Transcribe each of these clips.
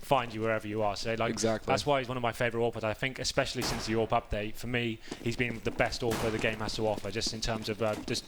find you wherever you are. So like, exactly. That's why he's one of my favourite AWPers. I think, especially since the AWP update, for me, he's been the best AWPer the game has to offer, just in terms of just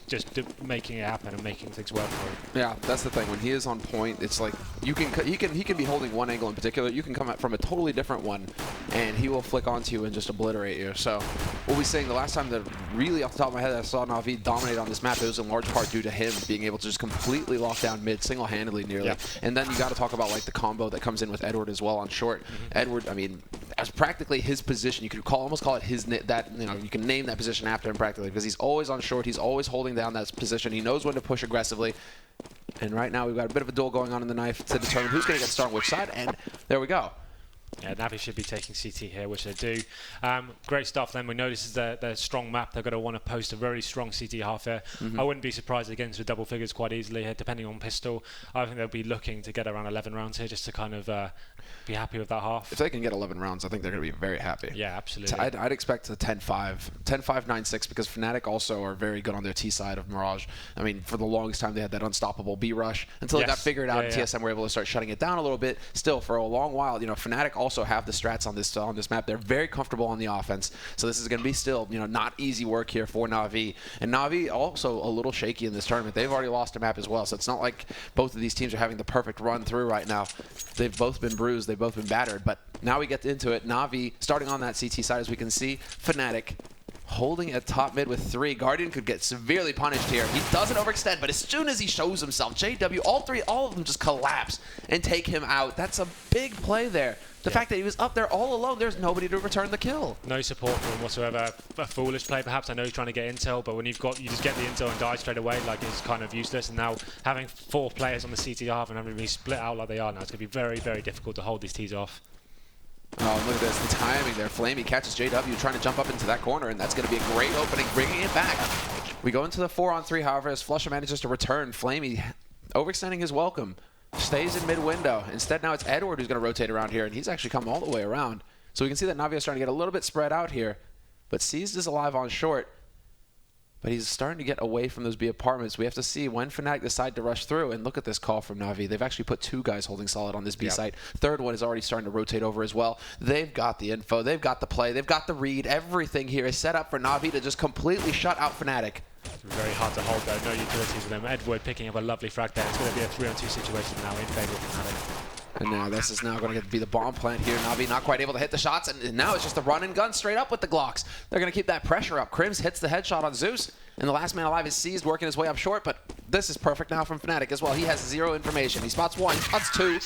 making it happen and making things work for him. Yeah, that's the thing. When he is on point, it's like he can be holding one angle in particular. You can come at from a totally different one, and he will flick onto you and just obliterate you. So what we saying the last time that really off the top of my head I saw Na'Vi dominate on this map, it was in large part due to him being able to just completely lock down mid single-handedly nearly. Yeah. And then you got to talk about like the combo that comes in with Edward as well on short. Edward, I mean, that's practically his position. You could almost call it his you can name that position after him practically, because he's always on short. He's always holding down that position. He knows when to push aggressively. And right now we've got a bit of a duel going on in the knife to determine who's going to get started on which side. And there we go. Yeah, Na'Vi should be taking CT here, which they do. Great stuff then. We know this is their strong map. They're going to want to post a very strong CT half here. I wouldn't be surprised against the double figures quite easily here, depending on pistol. I think they'll be looking to get around 11 rounds here just to kind of be happy with that half. If they can get 11 rounds, I think they're going to be very happy. Yeah, absolutely. I'd expect a 10-5, 10-5, 9-6, because Fnatic also are very good on their T side of Mirage. I mean, for the longest time, they had that unstoppable B rush until it got figured out, and TSM were able to start shutting it down a little bit. Still, for a long while, Fnatic also have the strats on this map. They're very comfortable on the offense, so this is going to be still, not easy work here for Na'Vi. And Na'Vi also a little shaky in this tournament. They've already lost a map as well, so it's not like both of these teams are having the perfect run through right now. They've both been bruised, they've both been battered, but now we get into it. Na'Vi starting on that CT side, as we can see. Fnatic holding at top mid with 3. Guardian could get severely punished here. He doesn't overextend, but as soon as he shows himself, JW, all of them just collapse and take him out. That's a big play there. The fact that he was up there all alone, there's nobody to return the kill. No support for him whatsoever. A foolish play, perhaps. I know he's trying to get intel, but when you just get the intel and die straight away, like, it's kind of useless. And now having 4 players on the CT half and having to be split out like they are now, it's going to be very, very difficult to hold these T's off. Oh, look at this. The timing there. Flamey catches JW trying to jump up into that corner, and that's going to be a great opening, bringing it back. We go into the 4-on-3, however, as Flusha manages to return. Flamey overextending his welcome. Stays in mid-window. Instead, now it's Edward who's going to rotate around here, and he's actually come all the way around. So we can see that Na'Vi is starting to get a little bit spread out here. But Seized is alive on short. But he's starting to get away from those B apartments. We have to see when Fnatic decide to rush through. And look at this call from Na'Vi. They've actually put 2 guys holding solid on this B site. Third one is already starting to rotate over as well. They've got the info. They've got the play. They've got the read. Everything here is set up for Na'Vi to just completely shut out Fnatic. It's very hard to hold, though. No utilities with them. Edward picking up a lovely frag there. It's going to be a 3-on-2 situation now in favor of Fnatic. And now this is now going to be the bomb plant here. Na'Vi not quite able to hit the shots, and now it's just a run and gun straight up with the Glocks. They're going to keep that pressure up. Krims hits the headshot on Zeus, and the last man alive is Seized, working his way up short, but this is perfect now from Fnatic as well. He has 0 information. He spots 1, spots 2,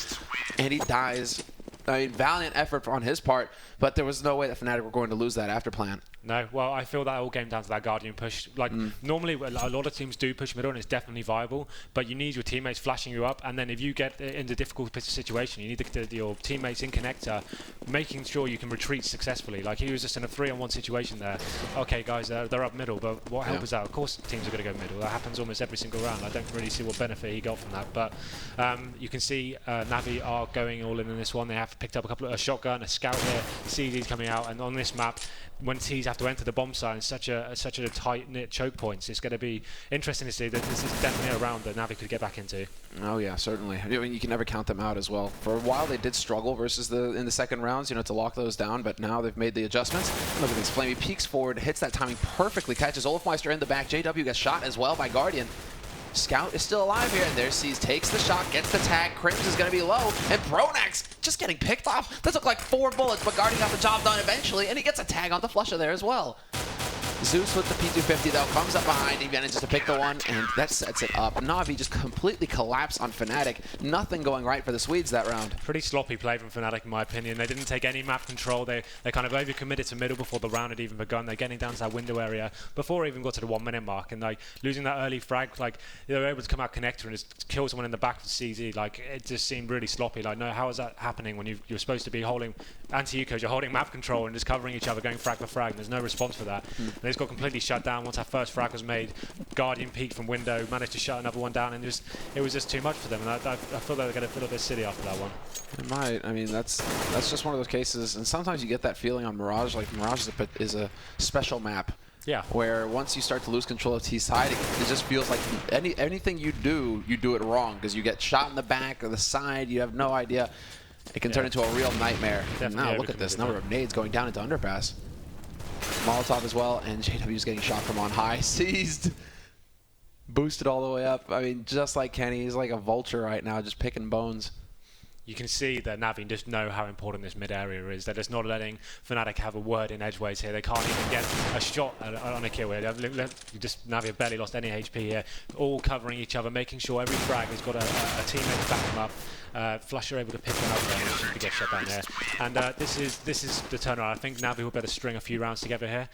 and he dies. I mean, valiant effort on his part, but there was no way that Fnatic were going to lose that after plan. No, well, I feel that all came down to that Guardian push. Like, normally a lot of teams do push middle, and it's definitely viable, but you need your teammates flashing you up, and then if you get into a difficult situation, you need your teammates in connector, making sure you can retreat successfully. Like, he was just in a 3-on-1 situation there. Okay, guys, they're up middle, but what help is that? Of course teams are going to go middle. That happens almost every single round. I don't really see what benefit he got from that, but you can see Na'Vi are going all in this one. They have picked up a shotgun, a scout here, CD's coming out, and on this map, when T's have to enter the bomb site in such a tight-knit choke points, it's going to be interesting to see that this is definitely a round that Na'Vi could get back into. Oh yeah, certainly. I mean, you can never count them out as well. For a while, they did struggle versus in the second rounds, to lock those down, but now they've made the adjustments. Look at this. Flamey peeks forward, hits that timing perfectly, catches Olafmeister in the back. JW gets shot as well by Guardian. Scout is still alive here, and there Seized takes the shot, gets the tag. Krims is going to be low, and Pronax just getting picked off. That took like 4 bullets, but Guardian got the job done eventually, and he gets a tag on the Flusha there as well. Zeus with the P250 though, comes up behind, he manages to pick the one, and that sets it up. Na'Vi just completely collapsed on Fnatic. Nothing going right for the Swedes that round. Pretty sloppy play from Fnatic in my opinion. They didn't take any map control. They kind of overcommitted to middle before the round had even begun. They're getting down to that window area before it even got to the 1-minute mark, and like losing that early frag, like they were able to come out connector and just kill someone in the back with CZ. Like it just seemed really sloppy. Like no, how is that happening when you're supposed to be holding anti-ecos, you're holding map control and just covering each other, going frag for frag, and there's no response for that. And they just got completely shut down once that first frag was made. Guardian peeked from window, managed to shut another one down, and it was just too much for them. And I feel they're going to feel a bit silly after that one. It might. I mean, that's just one of those cases, and sometimes you get that feeling on Mirage. Like Mirage is a special map. Yeah. Where once you start to lose control of T side, it just feels like anything you do it wrong because you get shot in the back or the side. You have no idea. it can turn into a real nightmare. Definitely Now look at this number of nades going down into underpass. Molotov as well, and JW's getting shot from on high. Seized. Boosted all the way up. I mean, just like Kenny, he's like a vulture right now, just picking bones. You can see that Navi just know how important this mid area is. They're just not letting Fnatic have a word in edgeways here. They can't even get a shot on a kill here. Navi have barely lost any HP here. All covering each other, making sure every frag has got a teammate to back them up. Flusher able to pick one up there and just get shut down there. And this is the turnaround. I think Navi will better string a few rounds together here.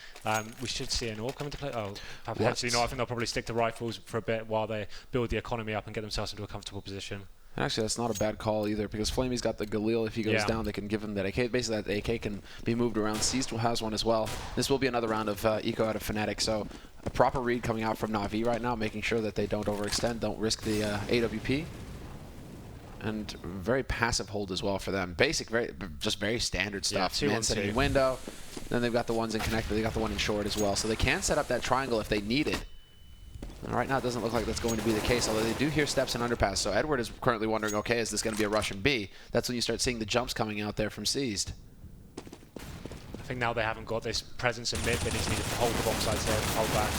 We should see an AWP come into play. Oh, potentially not. I think they'll probably stick to rifles for a bit while they build the economy up and get themselves into a comfortable position. Actually, that's not a bad call either, because Flamey's got the Galil. If he goes down, they can give him that AK. Basically, that AK can be moved around. Seized has one as well. This will be another round of eco out of Fnatic. So a proper read coming out from Na'Vi right now, making sure that they don't overextend, don't risk the AWP. And very passive hold as well for them. Basic, just very standard stuff. Man setting window. Then they've got the ones in connector. They got the one in short as well. So they can set up that triangle if they need it. And right now, it doesn't look like that's going to be the case, although they do hear steps in underpass. So Edward is currently wondering, okay, is this going to be a Russian B? That's when you start seeing the jumps coming out there from Seized. I think now they haven't got this presence in mid, they just need to hold the bomb sides here, hold back.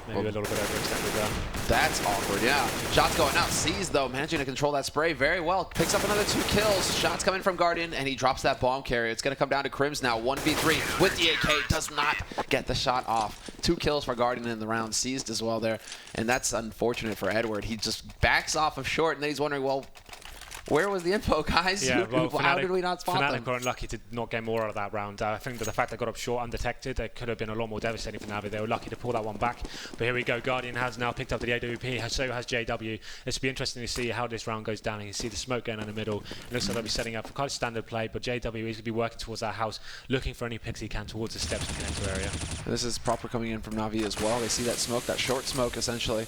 Maybe a little bit overextended there. That's awkward, yeah. Shots going out. Seized, though, managing to control that spray very well. Picks up another 2 kills. Shots coming from Guardian, and he drops that bomb carrier. It's going to come down to Crims now. 1v3 with the AK. Does not get the shot off. 2 kills for Guardian in the round. Seized as well there. And that's unfortunate for Edward. He just backs off of short, and then he's wondering, well, where was the info, guys? Yeah, well, how did we not spot them? Fnatic were unlucky to not get more out of that round. I think that the fact they got up short undetected, it could have been a lot more devastating for Navi. They were lucky to pull that one back. But here we go. Guardian has now picked up the AWP, so has JW. It's be interesting to see how this round goes down. You can see the smoke going in the middle. It looks like they'll be setting up for quite a standard play, but JW is going to be working towards that house, looking for any picks he can towards the steps in the connector area. This is proper coming in from Navi as well. They see that smoke, that short smoke, essentially.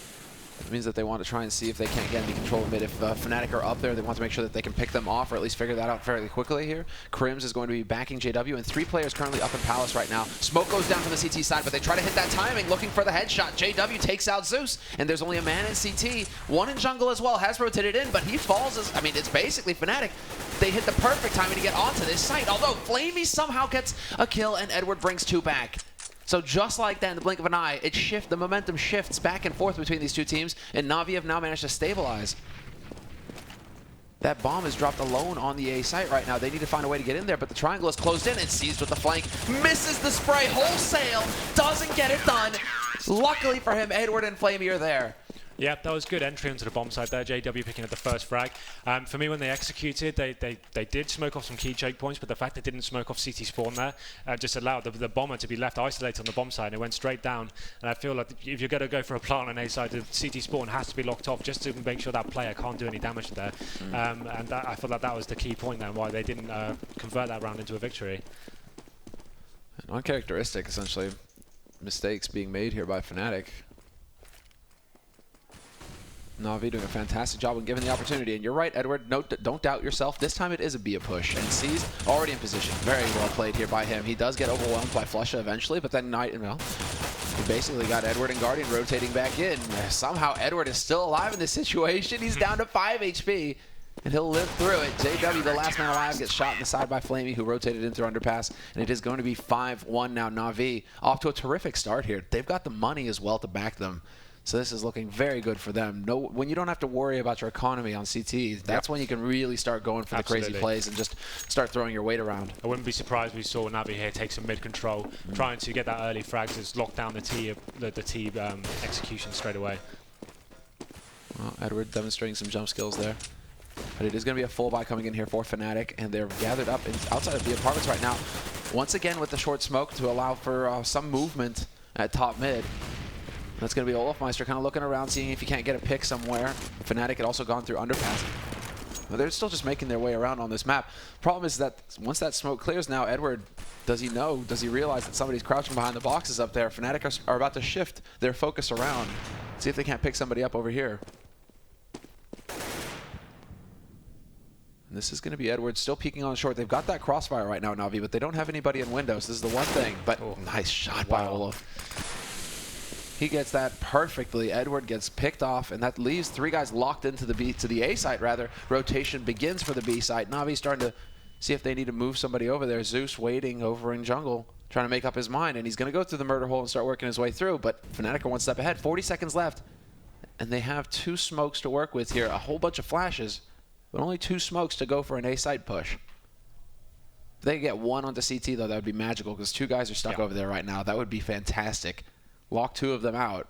It means that they want to try and see if they can't get any control of it. If Fnatic are up there, they want to make sure that they can pick them off, or at least figure that out fairly quickly here. Crims is going to be backing JW, and 3 players currently up in Palace right now. Smoke goes down from the CT side, but they try to hit that timing, looking for the headshot. JW takes out Zeus, and there's only a man in CT. One in jungle as well, has rotated in, but he falls as, I mean, it's basically Fnatic. They hit the perfect timing to get onto this site, although Flamey somehow gets a kill, and Edward brings 2 back. So just like that, in the blink of an eye, the momentum shifts back and forth between these 2 teams, and Na'Vi have now managed to stabilize. That bomb is dropped alone on the A site right now. They need to find a way to get in there, but the triangle is closed in and Seized with the flank. Misses the spray wholesale, doesn't get it done. Luckily for him, Edward and Flamey are there. Yeah, that was good entry onto the bomb side there. JW picking up the first frag. For me, when they executed, they did smoke off some key choke points, but the fact they didn't smoke off CT spawn there just allowed the bomber to be left isolated on the bomb side, and it went straight down. And I feel like if you're going to go for a plant on A side, the CT spawn has to be locked off just to make sure that player can't do any damage there. And I feel like that was the key point then, why they didn't convert that round into a victory. An uncharacteristic, essentially, mistakes being made here by Fnatic. Na'Vi doing a fantastic job when given the opportunity. And you're right, Edward. Don't doubt yourself. This time it is a be a push. And Seized already in position. Very well played here by him. He does get overwhelmed by Flusha eventually, but then he basically got Edward and Guardian rotating back in. Somehow Edward is still alive in this situation. He's down to 5 HP. And he'll live through it. JW, the last man alive, gets shot in the side by Flamey, who rotated in through underpass. And it is going to be 5-1 now. Na'Vi off to a terrific start here. They've got the money as well to back them. So this is looking very good for them. When you don't have to worry about your economy on CT, that's when you can really start going for the crazy plays and just start throwing your weight around. I wouldn't be surprised if we saw Navi here take some mid control, trying to get that early frags, just lock down the T execution straight away. Well, Edward demonstrating some jump skills there. But it is going to be a full buy coming in here for Fnatic, and they're gathered up outside of the apartments right now. Once again with the short smoke to allow for some movement at top mid. That's going to be Olafmeister kind of looking around, seeing if he can't get a pick somewhere. Fnatic had also gone through underpass. But they're still just making their way around on this map. Problem is that once that smoke clears now, Edward, does he realize that somebody's crouching behind the boxes up there? Fnatic are about to shift their focus around. See if they can't pick somebody up over here. And this is going to be Edward still peeking on short. They've got that crossfire right now, Na'Vi, but they don't have anybody in windows. This is the one thing. But nice shot by Olaf. He gets that perfectly. Edward gets picked off, and that leaves 3 guys locked into the A site, rather. Rotation begins for the B site. Na'Vi's starting to see if they need to move somebody over there. Zeus waiting over in jungle, trying to make up his mind, and he's going to go through the murder hole and start working his way through, but Fnatic are 1 step ahead. 40 seconds left, and they have 2 smokes to work with here. A whole bunch of flashes, but only 2 smokes to go for an A site push. If they get 1 onto CT, though, that would be magical, because 2 guys are stuck over there right now. That would be fantastic. Lock 2 of them out.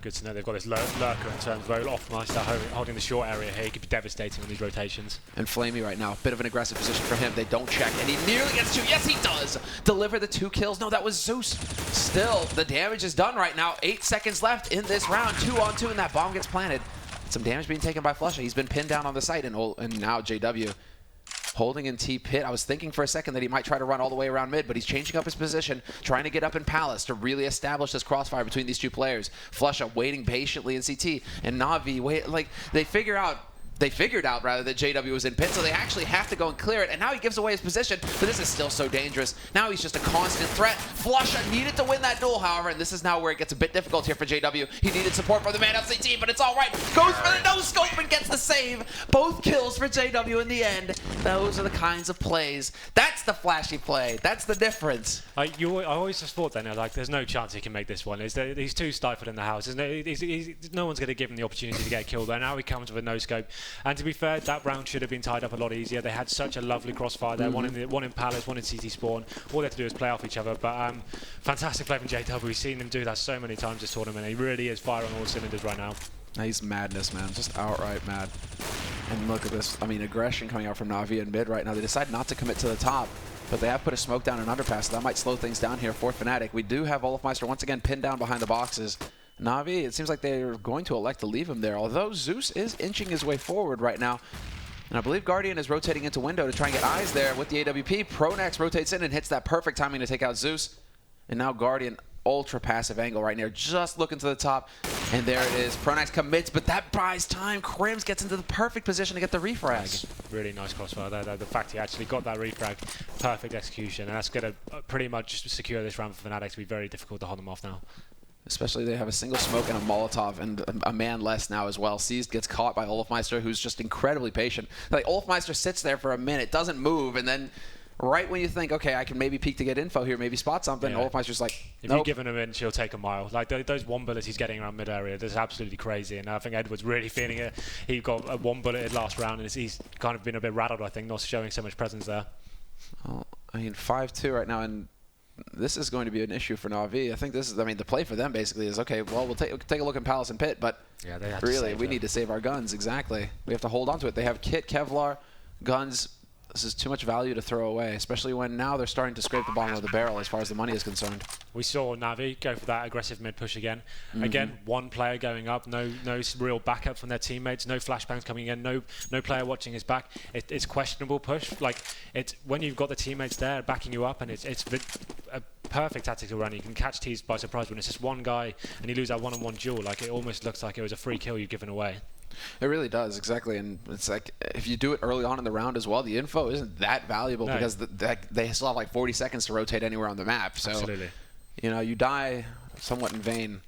Good to know they've got this lurker in terms of Olofmeister holding the short area here. He could be devastating on these rotations. And Flamey right now, bit of an aggressive position for him. They don't check, and he nearly gets 2. Yes, he does! Deliver the 2 kills. No, that was Zeus. Still, the damage is done right now. 8 seconds left in this round. 2 on 2, and that bomb gets planted. Some damage being taken by Flusha. He's been pinned down on the site, and now JW holding in T-Pit. I was thinking for a second that he might try to run all the way around mid, but he's changing up his position, trying to get up in Palace to really establish this crossfire between these 2 players. Flusha waiting patiently in CT, and Na'Vi wait, like they figured out rather that JW was in pit, so they actually have to go and clear it, and now he gives away his position, but this is still so dangerous. Now he's just a constant threat. Flusha needed to win that duel, however, and this is now where it gets a bit difficult here for JW. He needed support from the man LCT, but it's all right. Goes for the no-scope and gets the save. Both kills for JW in the end. Those are the kinds of plays. That's the flashy play. That's the difference. I always just thought then, like, there's no chance he can make this one. He's too stifled in the house. No one's going to give him the opportunity to get a kill there. Now he comes with a no-scope. And to be fair, that round should have been tied up a lot easier. They had such a lovely crossfire there, one in Palace, one in CT Spawn. All they had to do is play off each other. But fantastic play from JW. We've seen him do that so many times this tournament. He really is firing on all cylinders right now. He's madness, man. Just outright mad. And look at this. I mean, aggression coming out from Na'Vi in mid right now. They decide not to commit to the top, but they have put a smoke down an underpass, so that might slow things down here for Fnatic. We do have Olofmeister once again pinned down behind the boxes. Na'Vi, it seems like they're going to elect to leave him there, although Zeus is inching his way forward right now. And I believe Guardian is rotating into window to try and get eyes there with the AWP. Pronax rotates in and hits that perfect timing to take out Zeus. And now Guardian, ultra passive angle right near, just looking to the top. And there it is. Pronax commits, but that buys time. Crims gets into the perfect position to get the refrag. That's really nice crossfire there. The fact he actually got that refrag, perfect execution. And that's going to pretty much secure this round for Fnatic to be very difficult to hold them off now. Especially they have a single smoke and a Molotov and a man less now as well. Seized gets caught by Olofmeister, who's just incredibly patient. Like, Olofmeister sits there for a minute, doesn't move, and then right when you think, okay, I can maybe peek to get info here, maybe spot something, yeah. Olofmeister's like, if nope. you give him an inch, he'll take a mile. Like, those 1 bullets he's getting around mid-area, that's absolutely crazy. And I think Edward's really feeling it. He got a 1 bulleted last round, and he's kind of been a bit rattled, I think, not showing so much presence there. Well, I mean, 5-2 right now, and this is going to be an issue for Na'Vi. I think this is, I mean, the play for them basically is, okay, well, we'll take a look in Palace and Pit, but yeah, they have really, we need to save our guns. Exactly. We have to hold on to it. They have kit, Kevlar, guns. This is too much value to throw away, especially when now they're starting to scrape the bottom of the barrel as far as the money is concerned. We saw Na'Vi go for that aggressive mid push again. Again, 1 player going up, no real backup from their teammates, no flashbangs coming in, no player watching his back. It's questionable push. Like, it's when you've got the teammates there backing you up, and it's a perfect tactical run. You can catch T's by surprise when it's just 1 guy and you lose that one-on-one duel. Like, it almost looks like it was a free kill you've given away. It really does, exactly. And it's like, if you do it early on in the round as well, the info isn't that valuable because they still have like 40 seconds to rotate anywhere on the map. So, absolutely. You know, you die somewhat in vain.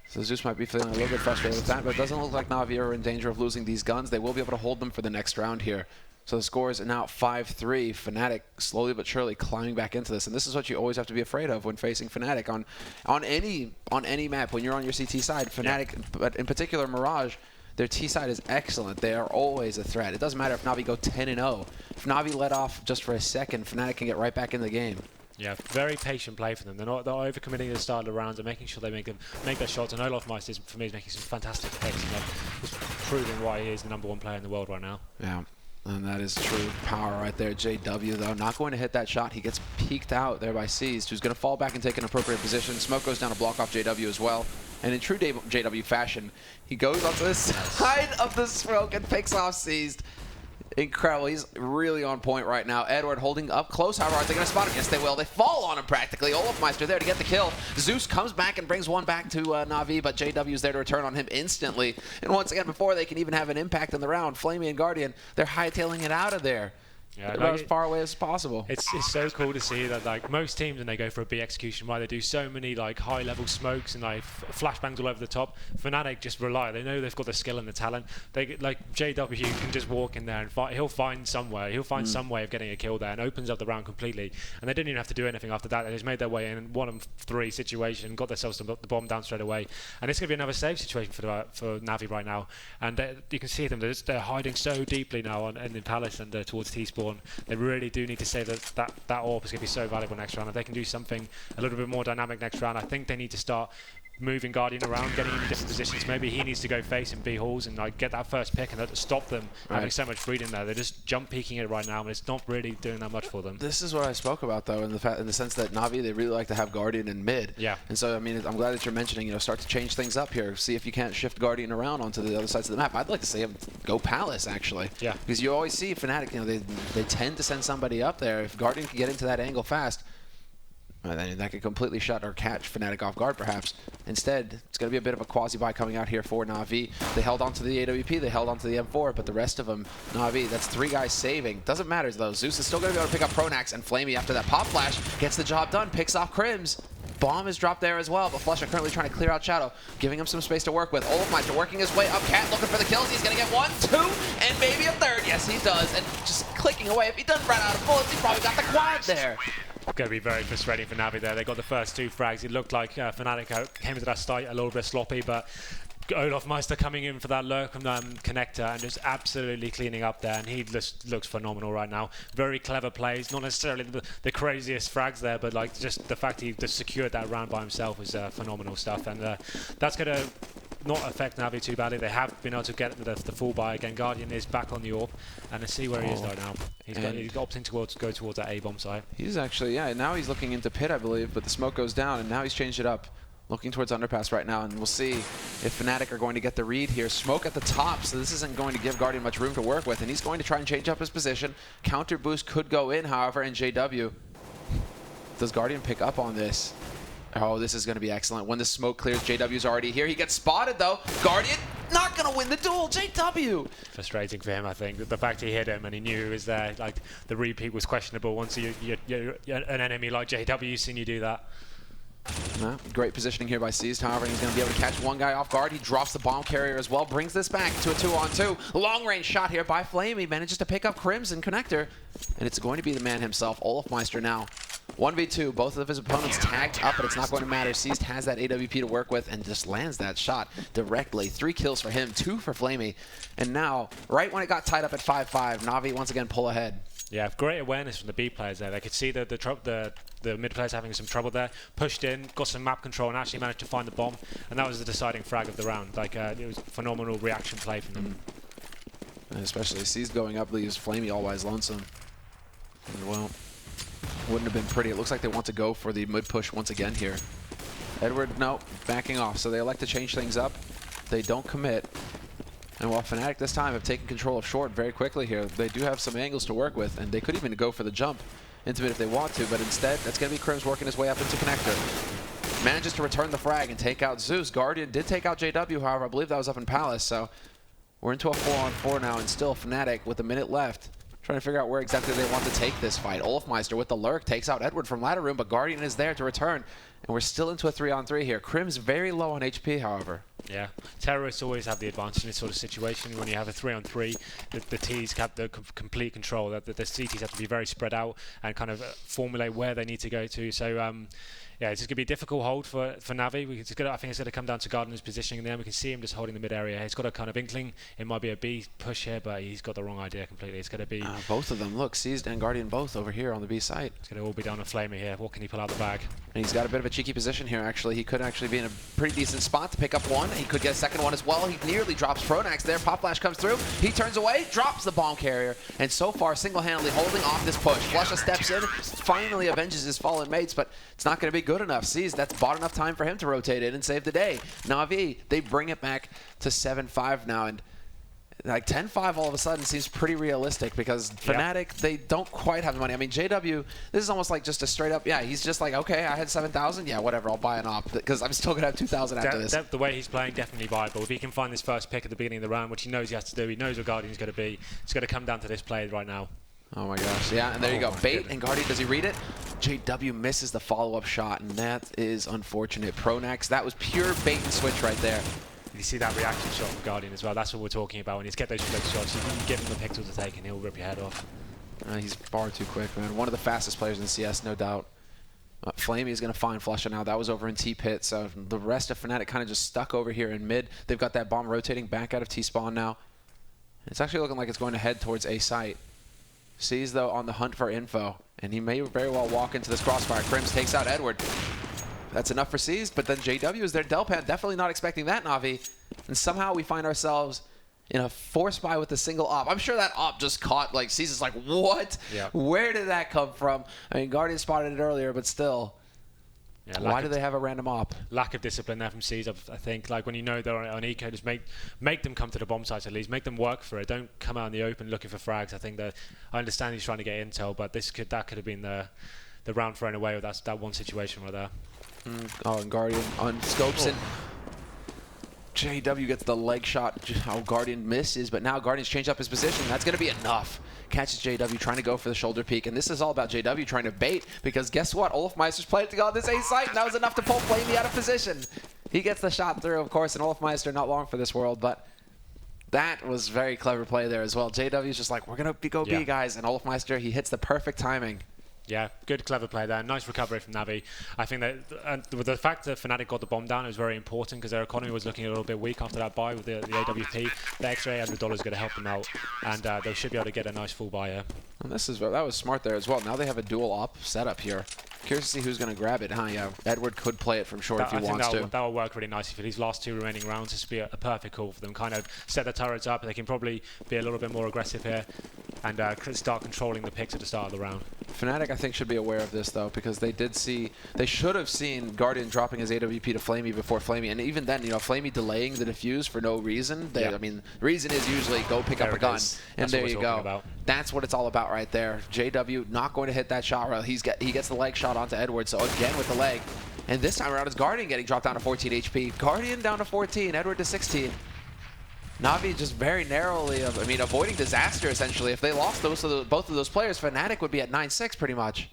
So Zeus might be feeling a little bit frustrated with that, but it doesn't look like Na'Vi are in danger of losing these guns. They will be able to hold them for the next round here. So the score is now 5-3. Fnatic slowly but surely climbing back into this, and this is what you always have to be afraid of when facing Fnatic on any map. When you're on your CT side, Fnatic, but in particular Mirage, their T side is excellent. They are always a threat. It doesn't matter if Na'Vi go 10-0. If Na'Vi let off just for a second, Fnatic can get right back in the game. Yeah, very patient play for them. They're overcommitting at the start of the rounds and making sure they make their shots. And Olofmeister, for me, is making some fantastic picks. He's proving why he is the #1 player in the world right now. Yeah. And that is true power right there. JW, though, not going to hit that shot. He gets peeked out there by Seized, who's going to fall back and take an appropriate position. Smoke goes down to block off JW as well. And in true JW fashion, he goes onto the side of the smoke and picks off Seized. Incredible. He's really on point right now. Edward holding up close. However, are they going to spot him? Yes, they will. They fall on him practically. Olofmeister there to get the kill. Zeus comes back and brings 1 back to Na'Vi, but JW is there to return on him instantly. And once again, before they can even have an impact in the round, Flamey and Guardian, they're hightailing it out of there. Yeah, about as far away as possible. It's so cool to see that, like, most teams when they go for a B execution, right, they do so many like high level smokes and like flashbangs all over the top. Fnatic just rely. They know they've got the skill and the talent. They like JW can just walk in there and he'll find somewhere. He'll find some way of getting a kill there and opens up the round completely. And they didn't even have to do anything after that. They just made their way in 1-3 situation, got themselves the bomb down straight away. And it's going to be another save situation for Navi right now. And you can see them. They're hiding so deeply now in Palace and towards T-spawn. They really do need to save that AWP is going to be so valuable next round. If they can do something a little bit more dynamic next round, I think they need to start moving Guardian around, getting him in different positions. Maybe he needs to go face in B halls and like get that first pick and stop them having so much freedom there. They're just jump peeking it right now, and it's not really doing that much for them. This is what I spoke about, though, in the sense that Navi, they really like to have Guardian in mid. Yeah. And so, I mean, I'm glad that you're mentioning, start to change things up here. See if you can't shift Guardian around onto the other sides of the map. I'd like to see him go Palace, actually. Yeah. Because you always see Fnatic, they tend to send somebody up there. If Guardian can get into that angle fast, then that could completely shut or catch Fnatic off guard, perhaps. Instead, it's going to be a bit of a quasi-buy coming out here for Na'Vi. They held on to the AWP, they held on to the M4, but the rest of them, Na'Vi, that's 3 guys saving. Doesn't matter, though. Zeus is still going to be able to pick up Pronax, and Flamey, after that pop flash, gets the job done, picks off Crims. Bomb is dropped there as well, but Flush are currently trying to clear out Shadow, giving him some space to work with. Olofmeister working his way up, Cat looking for the kills. He's going to get 1, 2, and maybe a 3rd. Yes, he does, and just clicking away. If he doesn't run out of bullets, he probably got the quad there. Going to be very frustrating for Navi there. They got the first 2 frags. It looked like Fnatic came into that site a little bit sloppy, but Olofmeister coming in for that lurk connector and just absolutely cleaning up there, and he just looks phenomenal right now. Very clever plays, not necessarily the craziest frags there, but like just the fact he just secured that round by himself was phenomenal stuff, and that's going to not affect Navi too badly. They have been able to get the full buy again. Guardian is back on the AWP, and let's see where he is right now. He's opting to go towards that A-bomb site. He's actually, now he's looking into pit, I believe, but the smoke goes down, and now he's changed it up. Looking towards underpass right now, and we'll see if Fnatic are going to get the read here. Smoke at the top, so this isn't going to give Guardian much room to work with, and he's going to try and change up his position. Counter boost could go in, however, and JW. Does Guardian pick up on this? Oh, this is going to be excellent. When the smoke clears, JW's already here. He gets spotted, though. Guardian not going to win the duel. JW. Frustrating for him, I think. The fact he hit him and he knew he was there, like the repeat was questionable. Once you're an enemy like JW, you've seen you do that. No, great positioning here by Seized. However, he's going to be able to catch 1 guy off guard. He drops the bomb carrier as well, brings this back to a 2-on-2. Long range shot here by Flame. He manages to pick up Crimson Connector, and it's going to be the man himself, Olofmeister now. 1v2, both of his opponents tagged up, but it's not going to matter. Seized has that AWP to work with and just lands that shot directly. 3 kills for him, 2 for Flamey. And now, right when it got tied up at 5-5, Na'Vi once again pull ahead. Yeah, great awareness from the B players there. They could see the mid players having some trouble there. Pushed in, got some map control, and actually managed to find the bomb. And that was the deciding frag of the round. Like it was a phenomenal reaction play from them. And especially Seized going up leaves Flamey always lonesome. And well, wouldn't have been pretty. It looks like they want to go for the mid push once again here. Edward, no, backing off. So they elect to change things up. They don't commit. And while Fnatic this time have taken control of short very quickly here, they do have some angles to work with, and they could even go for the jump into mid if they want to, but instead, that's going to be Crims working his way up into connector. Manages to return the frag and take out Zeus. Guardian did take out JW, however, I believe that was up in Palace, so we're into a 4-on-4 now, and still Fnatic with a minute left, trying to figure out where exactly they want to take this fight. Olofmeister with the lurk takes out Edward from ladder room, but Guardian is there to return, and we're still into a 3-on-3 here. Crims very low on HP, however. Yeah, terrorists always have the advantage in this sort of situation. When you have a 3-on-3, the T's have the complete control. The CTs have to be very spread out and kind of formulate where they need to go to. So yeah, it's going to be a difficult hold for Navi. I think it's going to come down to Gardner's positioning there. We can see him just holding the mid area. He's got a kind of inkling. It might be a B push here, but he's got the wrong idea completely. It's going to be... both of them. Look, Seized and Guardian both over here on the B site. It's going to all be down to Flamer here. What can he pull out the bag? And he's got a bit of a cheeky position here, actually. He could actually be in a pretty decent spot to pick up 1. He could get a second one as well. He nearly drops Pronax there. Pop Flash comes through. He turns away, drops the bomb carrier, and so far single-handedly holding off this push. Flusha steps in, finally avenges his fallen mates, but it's not going to be good enough. Seized, that's bought enough time for him to rotate in and save the day. Na'Vi, they bring it back to 7-5 now, and like 10-5 all of a sudden seems pretty realistic because Fnatic, they don't quite have the money. I mean, JW, this is almost like just a straight up, he's just like, okay, I had 7,000, yeah, whatever, I'll buy an op because I'm still going to have 2,000 after this. The way he's playing, definitely viable. If he can find this first pick at the beginning of the round, which he knows he has to do, he knows what Guardian's going to be, it's going to come down to this play right now. Oh my gosh, yeah, and there you go. Bait, and Guardian, does he read it? JW misses the follow-up shot, and that is unfortunate. Pronax, that was pure bait and switch right there. You see that reaction shot from Guardian as well. That's what we're talking about. When you get those flick shots, you can give him the pixel to take, and he'll rip your head off. He's far too quick, man. One of the fastest players in CS, no doubt. Flamey is going to find Flusha now. That was over in T-Pit, so the rest of Fnatic kind of just stuck over here in mid. They've got that bomb rotating back out of T-spawn now. It's actually looking like it's going to head towards A site. Sees, though, on the hunt for info, and he may very well walk into this crossfire. Crims takes out Edward. That's enough for Seas, but then JW is there. Delpan, definitely not expecting that, Na'Vi. And somehow we find ourselves in a force buy with a single op. I'm sure that op just caught, like, Seas is like, what? Yeah. Where did that come from? I mean, Guardian spotted it earlier, but still. Yeah, why do they have a random op? Lack of discipline there from Seas, I think. Like, when you know they're on eco, just make them come to the bomb sites at least. Make them work for it. Don't come out in the open looking for frags. I think that I understand he's trying to get intel, but that could have been the round thrown away with that one situation right there. Oh, and Guardian on scopes, and JW gets the leg shot. How Guardian misses, but now Guardian's changed up his position. That's going to be enough. Catches JW trying to go for the shoulder peek, and this is all about JW trying to bait, because guess what? Olofmeister's playing to go on this A site, and that was enough to pull Flamey out of position. He gets the shot through, of course, and Olofmeister not long for this world, but that was very clever play there as well. JW's just like, we're going to go B, guys, and Olofmeister, he hits the perfect timing. Yeah, good, clever play there. Nice recovery from Navi. I think that the fact that Fnatic got the bomb down is very important, because their economy was looking a little bit weak after that buy with the AWP. The extra $800 is going to help them out, and they should be able to get a nice full buy here. And that was smart there as well. Now they have a dual op setup here. Curious to see who's going to grab it. Yeah, Edward could play it from short if he wants to. That will work really nicely for these last two remaining rounds. This will be a perfect call for them. Kind of set the turrets up. They can probably be a little bit more aggressive here and start controlling the picks at the start of the round. Fnatic, I think, should be aware of this, though, because they should have seen Guardian dropping his AWP to Flamey before Flamey, and even then, Flamey delaying the defuse for no reason. I mean, the reason is usually go pick up a gun, and there you go. That's what it's all about right there. JW not going to hit that shot. He gets the leg shot onto Edward, so again with the leg. And this time around, it's Guardian getting dropped down to 14 HP. Guardian down to 14, Edward to 16. Na'Vi just very narrowly, avoiding disaster, essentially. If they lost both of those players, Fnatic would be at 9-6 pretty much.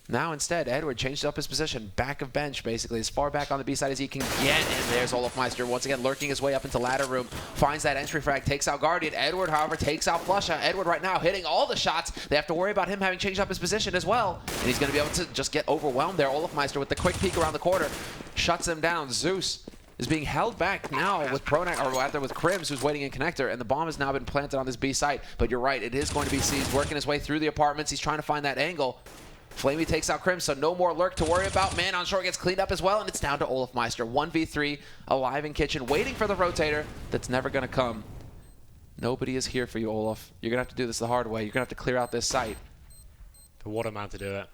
Now instead, Edward changed up his position, back of bench, basically, as far back on the B side as he can get. And there's Olofmeister once again lurking his way up into ladder room, finds that entry frag, takes out Guardian. Edward, however, takes out Flusha. Edward right now hitting all the shots. They have to worry about him having changed up his position as well. And he's going to be able to just get overwhelmed there. Olofmeister with the quick peek around the corner shuts him down. Zeus is being held back now with Pronax, or rather with Crims, who's waiting in connector, and the bomb has now been planted on this B site. But you're right, it is going to be Seized, working his way through the apartments. He's trying to find that angle. Flamey takes out Crims, so no more lurk to worry about. Man on short gets cleaned up as well, and it's down to Olofmeister. 1v3, alive in kitchen, waiting for the rotator that's never going to come. Nobody is here for you, Olof. You're going to have to do this the hard way. You're going to have to clear out this site. What a man to do it.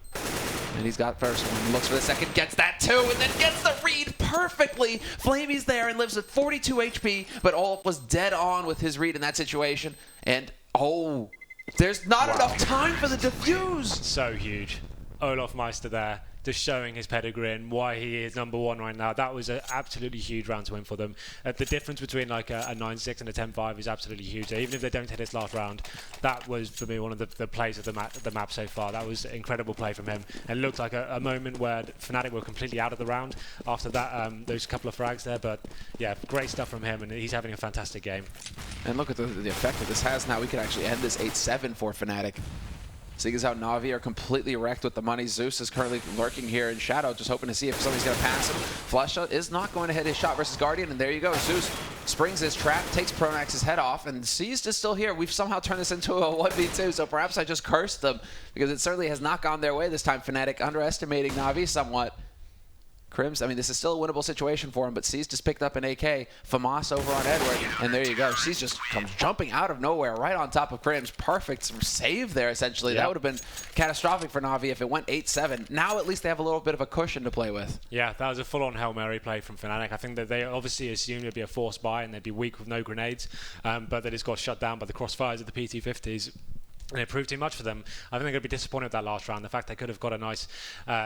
And he's got first one, looks for the second, gets that too, and then gets the read perfectly. Flamey's there and lives at 42 HP, but Olaf was dead on with his read in that situation. And, oh, there's not enough time for the defuse. So huge. Olofmeister there, just showing his pedigree and why he is #1 right now. That was an absolutely huge round to win for them. The difference between like a 9-6 and a 10-5 is absolutely huge. Even if they don't hit this last round, that was for me one of the plays of the map so far. That was an incredible play from him, and looked like a moment where Fnatic were completely out of the round after that. Those couple of frags there, but yeah, great stuff from him, and he's having a fantastic game. And look at the effect that this has now. We could actually end this 8-7 for Fnatic. Seeing as how Na'Vi are completely wrecked with the money. Zeus is currently lurking here in shadow, just hoping to see if somebody's going to pass him. Flusha is not going to hit his shot versus Guardian, and there you go. Zeus springs his trap, takes Pronax's head off, and Seized is still here. We've somehow turned this into a 1v2, so perhaps I just cursed them, because it certainly has not gone their way this time. Fnatic underestimating Na'Vi somewhat. Crims, this is still a winnable situation for him, but Seized just picked up an AK. Famas over on Edward, and there you go. Seized just comes jumping out of nowhere right on top of Crims. Perfect save there, essentially. Yep. That would have been catastrophic for Na'Vi if it went 8-7. Now at least they have a little bit of a cushion to play with. Yeah, that was a full-on Hail Mary play from Fnatic. I think that they obviously assumed it'd be a forced buy and they'd be weak with no grenades, but they just got shut down by the crossfires of the PT-50s. And it proved too much for them. I think they're going to be disappointed with that last round. The fact they could have got a nice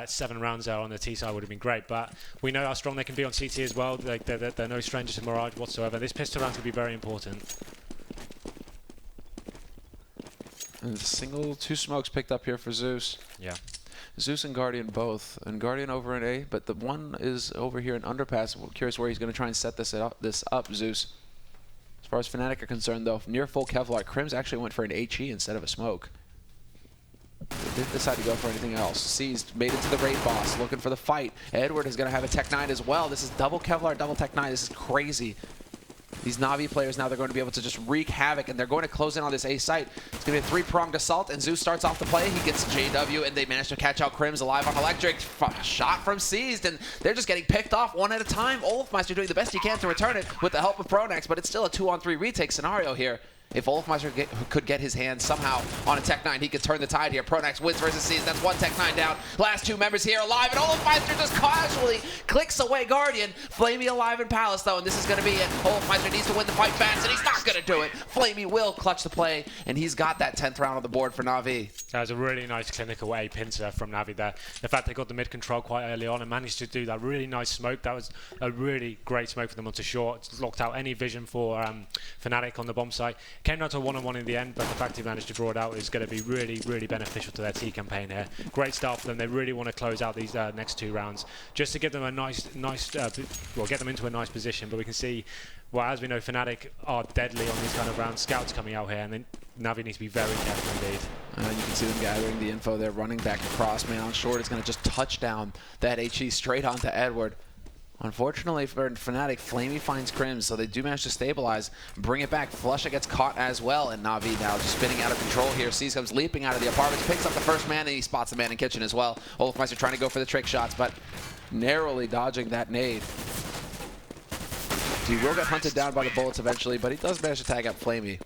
7 rounds there on the T side would have been great. But we know how strong they can be on CT as well. They're no strangers to Mirage whatsoever. This pistol round could be very important. And two smokes picked up here for Zeus. Yeah. Zeus and Guardian both. And Guardian over in A, but the one is over here in Underpass. We're curious where he's going to try and set this up, Zeus. As far as Fnatic are concerned, though, near full Kevlar, Crims actually went for an HE instead of a smoke. They didn't decide to go for anything else. Seized, made it to the raid boss, looking for the fight. Edward is going to have a Tech 9 as well. This is double Kevlar, double Tech 9. This is crazy. These Na'Vi players now, they're going to be able to just wreak havoc, and they're going to close in on this A site. It's going to be a three-pronged assault, and Zeus starts off the play. He gets JW, and they manage to catch out Crims alive on Electric. Shot from Seized, and they're just getting picked off one at a time. Olofmeister doing the best he can to return it with the help of Pronax, but it's still a 2-on-3 retake scenario here. If Olofmeister could get his hands somehow on a Tech 9, he could turn the tide here. Pronax wins versus Seized. That's one Tech 9 down. Last two members here alive, and Olofmeister just casually clicks away Guardian. Flamey alive in Palace, though, and this is going to be it. Olofmeister needs to win the fight fast, and he's not going to do it. Flamey will clutch the play, and he's got that 10th round on the board for Na'Vi. That was a really nice clinical A pincer from Na'Vi there. The fact they got the mid control quite early on and managed to do that really nice smoke, that was a really great smoke for them onto short. It's locked out any vision for Fnatic on the bomb site. Came down to a 1-on-1 in the end, but the fact he managed to draw it out is going to be really, really beneficial to their T campaign here. Great start for them. They really want to close out these next two rounds just to give them a get them into a nice position. But we can see, well, as we know, Fnatic are deadly on these kind of rounds. Scouts coming out here, and then Na'Vi needs to be very careful indeed. You can see them gathering the info there, running back across. Man on short is going to just touch down that HE straight onto Edward. Unfortunately for Fnatic, Flamey finds Crims, so they do manage to stabilize, bring it back. Flusha gets caught as well, and Na'Vi now just spinning out of control here. Seas comes leaping out of the apartments, picks up the first man, and he spots the man in kitchen as well. Olofmeister trying to go for the trick shots, but narrowly dodging that nade. He will get hunted down by the bullets eventually, but he does manage to tag up Flamey.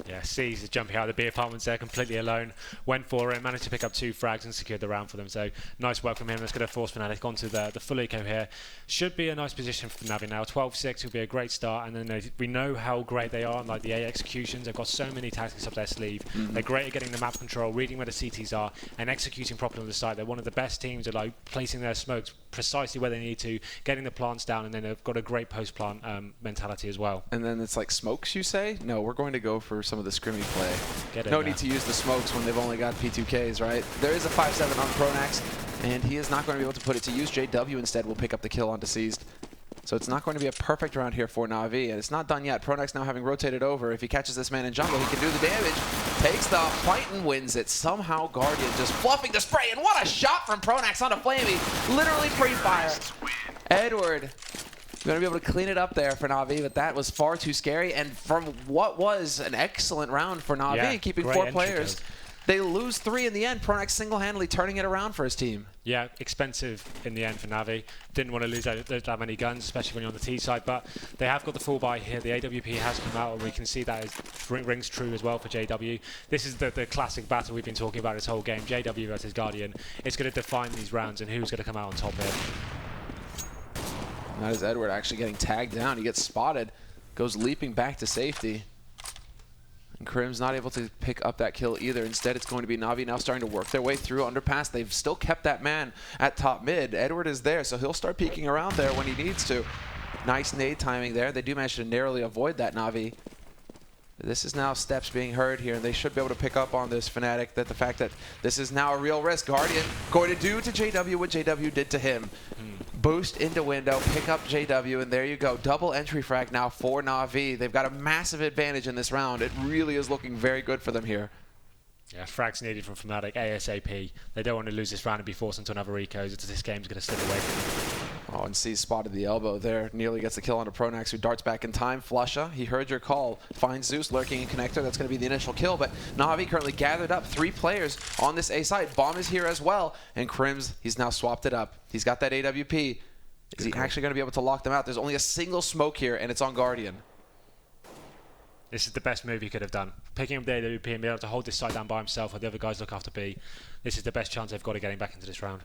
Yeah, Seas is jumping out of the B apartments there completely alone. Went for it, managed to pick up 2 frags and secured the round for them. So nice work from him. That's going to force Fnatic onto the full eco here. Should be a nice position for Na'Vi now. 12-6 will be a great start. And then we know how great they are, like the A executions. They've got so many tactics up their sleeve. They're great at getting the map control, reading where the CTs are, and executing properly on the site. They're one of the best teams at like placing their smokes precisely where they need to, getting the plants down, and then they've got a great post-plant mentality as well. And then it's like smokes, you say? No, we're going to go for some of the scrimmy play. No need to use the smokes when they've only got P2Ks, right? There is a 5-7 on Pronax, and he is not going to be able to put it to use. JW instead will pick up the kill on Deceased. So it's not going to be a perfect round here for Na'Vi, and it's not done yet. Pronax now having rotated over. If he catches this man in jungle, he can do the damage. Takes the fight and wins it. Somehow Guardian just fluffing the spray, and what a shot from Pronax onto Flamey. Literally pre-fire. Edward going to be able to clean it up there for Na'Vi, but that was far too scary. And from what was an excellent round for Na'Vi, keeping 4 players, they lose 3 in the end. Pronax single-handedly turning it around for his team. Yeah, expensive in the end for Na'Vi. Didn't want to lose that many guns, especially when you're on the T side, but they have got the full buy here. The AWP has come out, and we can see that rings true as well for JW. This is the classic battle we've been talking about this whole game. JW versus Guardian. It's going to define these rounds and who's going to come out on top here. That is Edward actually getting tagged down. He gets spotted, goes leaping back to safety. And Crim's not able to pick up that kill either. Instead, it's going to be Na'Vi now starting to work their way through Underpass. They've still kept that man at top mid. Edward is there, so he'll start peeking around there when he needs to. Nice nade timing there. They do manage to narrowly avoid that Na'Vi. This is now steps being heard here, and they should be able to pick up on this Fnatic, that the fact that this is now a real risk. Guardian going to do to JW what JW did to him. Boost into window, pick up JW, and there you go. Double entry frag now for Na'Vi. They've got a massive advantage in this round. It really is looking very good for them here. Yeah, frags needed from Fnatic ASAP. They don't want to lose this round and be forced into another eco. This game's going to slip away from them. Oh, and C's spotted the elbow there. Nearly gets the kill onto Pronax, who darts back in time. Flusha, he heard your call. Finds Zeus lurking in connector. That's going to be the initial kill, but Na'Vi currently gathered up 3 players on this A site. Bomb is here as well, and Crims, he's now swapped it up. He's got that AWP. Is he actually going to be able to lock them out? There's only a single smoke here, and it's on Guardian. This is the best move he could have done. Picking up the AWP and being able to hold this side down by himself while the other guys look after B. This is the best chance they've got of getting back into this round.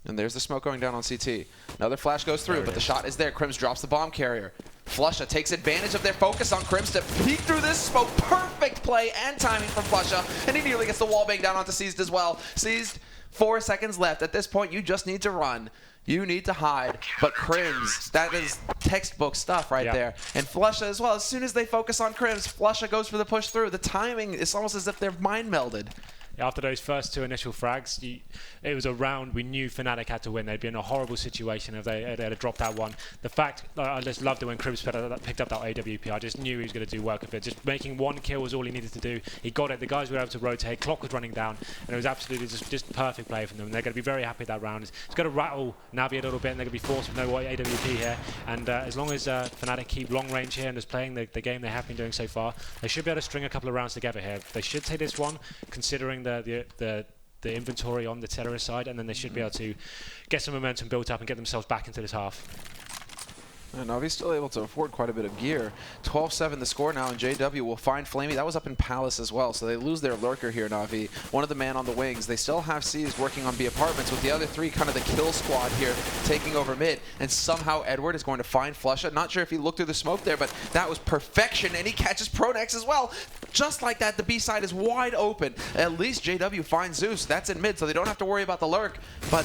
And there's the smoke going down on CT. Another flash goes through, but the shot is there. Crims drops the bomb carrier. Flusha takes advantage of their focus on Crims to peek through this smoke. Perfect play and timing from Flusha. And he nearly gets the wall bang down onto Seized as well. Seized, 4 seconds left. At this point, you just need to run. You need to hide, but Crims, that is textbook stuff right there. And Flusha as well. As soon as they focus on Crims, Flusha goes for the push through. The timing is almost as if they're mind melded. After those first 2 initial frags, it was a round we knew Fnatic had to win. They'd be in a horrible situation if they had dropped that one. The fact, I just loved it when Crims picked up that AWP. I just knew he was going to do work of it. Just making 1 kill was all he needed to do. He got it. The guys were able to rotate. Clock was running down. And it was absolutely just perfect play from them. And they're going to be very happy with that round. It's going to rattle Navi a little bit, and they're going to be forced with no AWP here. And as long as Fnatic keep long range here and just playing the game they have been doing so far, they should be able to string a couple of rounds together here. They should take this one, considering the inventory on the terrorist side, and then they should be able to get some momentum built up and get themselves back into this half. And Navi's still able to afford quite a bit of gear. 12-7 the score now, and JW will find Flamey. That was up in Palace as well, so they lose their lurker here, Navi. One of the man on the wings. They still have C's working on B apartments, with the other 3 kind of the kill squad here taking over mid. And somehow Edward is going to find Flusha. Not sure if he looked through the smoke there, but that was perfection, and he catches Pronex as well. Just like that, the B side is wide open. At least JW finds Zeus. That's in mid, so they don't have to worry about the lurk. But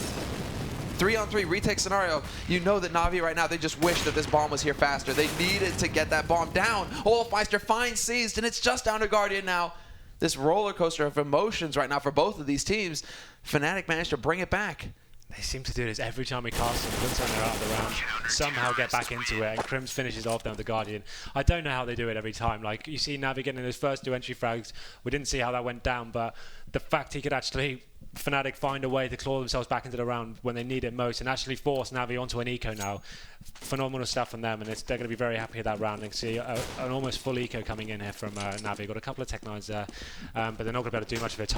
3-on-3 retake scenario, you know that Na'Vi right now, they just wish that this bomb was here faster. They needed to get that bomb down. Olofmeister finds Seized, and it's just down to Guardian now. This roller coaster of emotions right now for both of these teams. Fnatic managed to bring it back. They seem to do this every time we cast them. Looks like they're out of the round. Somehow get back into it, and Crims finishes off down with the Guardian. I don't know how they do it every time. Like, you see Navi getting those first 2 entry frags. We didn't see how that went down, but the fact he could actually Fnatic find a way to claw themselves back into the round when they need it most and actually force Navi onto an eco now. Phenomenal stuff from them, and they're going to be very happy with that round. And see an almost full eco coming in here from Navi. Got a couple of Tech 9s there, but they're not going to be able to do much of it.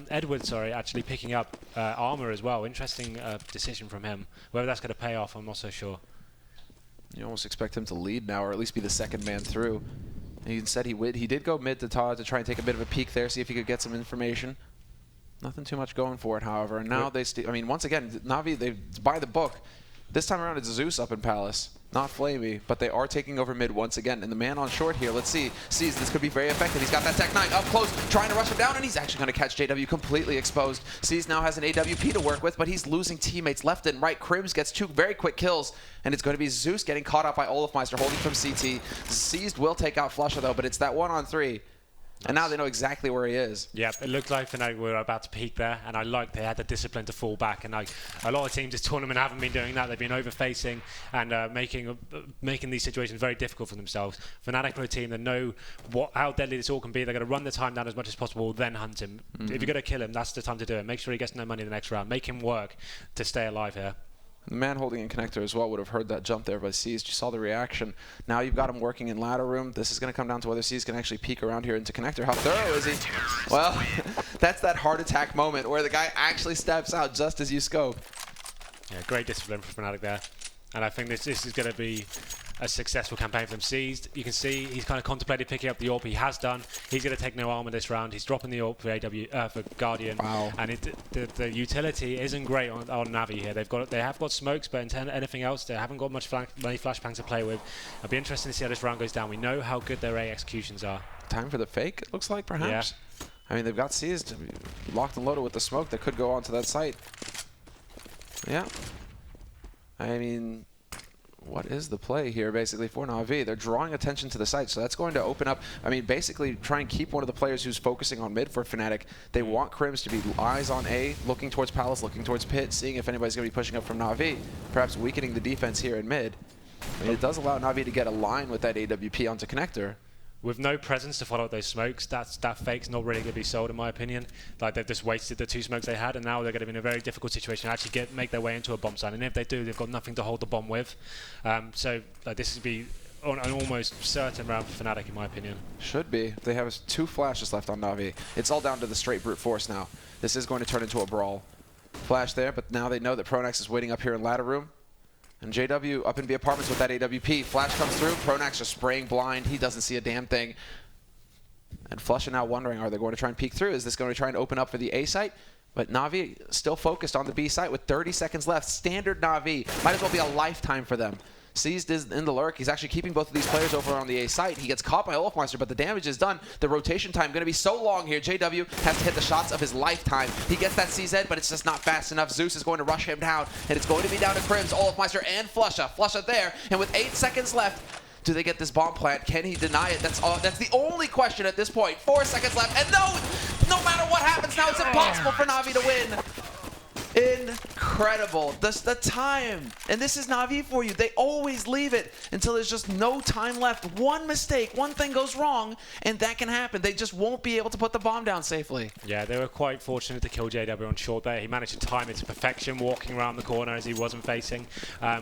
Edward, actually picking up armor as well. Interesting decision from him. Whether that's going to pay off, I'm not so sure. You almost expect him to lead now, or at least be the second man through. And he said he did go mid to Todd to try and take a bit of a peek there, see if he could get some information. Nothing too much going for it, however. And now I mean, once again, Navi, they by the book. This time around, it's Zeus up in Palace, not Flamey, but they are taking over mid once again. And the man on short here, let's see, sees this could be very effective. He's got that Tech 9 up close, trying to rush him down, and he's actually going to catch JW completely exposed. Sees now has an AWP to work with, but he's losing teammates left and right. Crims gets 2 very quick kills, and it's going to be Zeus getting caught up by Olofmeister, holding from CT. Seized will take out Flusha, though, but it's that 1-on-3. And now they know exactly where he is. Yep, it looked like Fnatic were about to peak there, and I liked they had the discipline to fall back. And like a lot of teams this tournament haven't been doing that. They've been overfacing and making these situations very difficult for themselves. Fnatic are a team that know how deadly this all can be. They're going to run the time down as much as possible, then hunt him. If you're going to kill him, that's the time to do it. Make sure he gets no money the next round. Make him work to stay alive here. The man holding in connector as well would have heard that jump there by Seized. You saw the reaction. Now you've got him working in ladder room. This is going to come down to whether Seized can actually peek around here into connector. How thorough is he? Well, that's that heart attack moment where the guy actually steps out just as you scope. Yeah, great discipline from Fnatic there. And I think this is going to be a successful campaign for them. Seized, you can see he's kind of contemplated picking up the AWP. He has done. He's going to take no armor this round. He's dropping the AWP for Guardian. Wow. And the utility isn't great on Navi here. They have got smokes, but in anything else, they haven't got many flashbangs to play with. It'll be interesting to see how this round goes down. We know how good their A executions are. Time for the fake, it looks like, perhaps. Yeah. I mean, they've got Seized locked and loaded with the smoke that could go onto that site. Yeah. I mean, what is the play here basically for Na'Vi? They're drawing attention to the site, so that's going to open up, I mean, basically try and keep one of the players who's focusing on mid for Fnatic. They want Crims to be eyes on A, looking towards Palace, looking towards Pit, seeing if anybody's going to be pushing up from Na'Vi, perhaps weakening the defense here in mid. I mean, it does allow Na'Vi to get a line with that AWP onto connector. With no presence to follow up those smokes, that fake's not really going to be sold, in my opinion. Like, they've just wasted the 2 smokes they had, and now they're going to be in a very difficult situation to actually make their way into a bomb site. And if they do, they've got nothing to hold the bomb with. So this would be an almost certain round for Fnatic, in my opinion. Should be. They have 2 flashes left on Na'Vi. It's all down to the straight brute force now. This is going to turn into a brawl. Flash there, but now they know that Pronex is waiting up here in ladder room. And JW up in the apartments with that AWP. Flash comes through. Pronex just spraying blind. He doesn't see a damn thing. And Flusha now wondering, are they going to try and peek through? Is this going to try and open up for the A site? But Na'Vi still focused on the B site with 30 seconds left. Standard Na'Vi. Might as well be a lifetime for them. seized in the lurk. He's actually keeping both of these players over on the A site. He gets caught by Olofmeister, but the damage is done. The rotation time going to be so long here. JW has to hit the shots of his lifetime. He gets that CZ, but it's just not fast enough. Zeus is going to rush him down, and it's going to be down to Crims, Olofmeister, and Flusha. Flusha there, and with 8 seconds left, do they get this bomb plant? Can he deny it? That's the only question at this point. 4 seconds left, and no matter what happens now, it's impossible for Na'Vi to win. Incredible. The time. And this is Na'Vi for you. They always leave it until there's just no time left. One mistake, one thing goes wrong, and that can happen. They just won't be able to put the bomb down safely. Yeah, they were quite fortunate to kill JW on short there. He managed to time it to perfection, walking around the corner as he wasn't facing.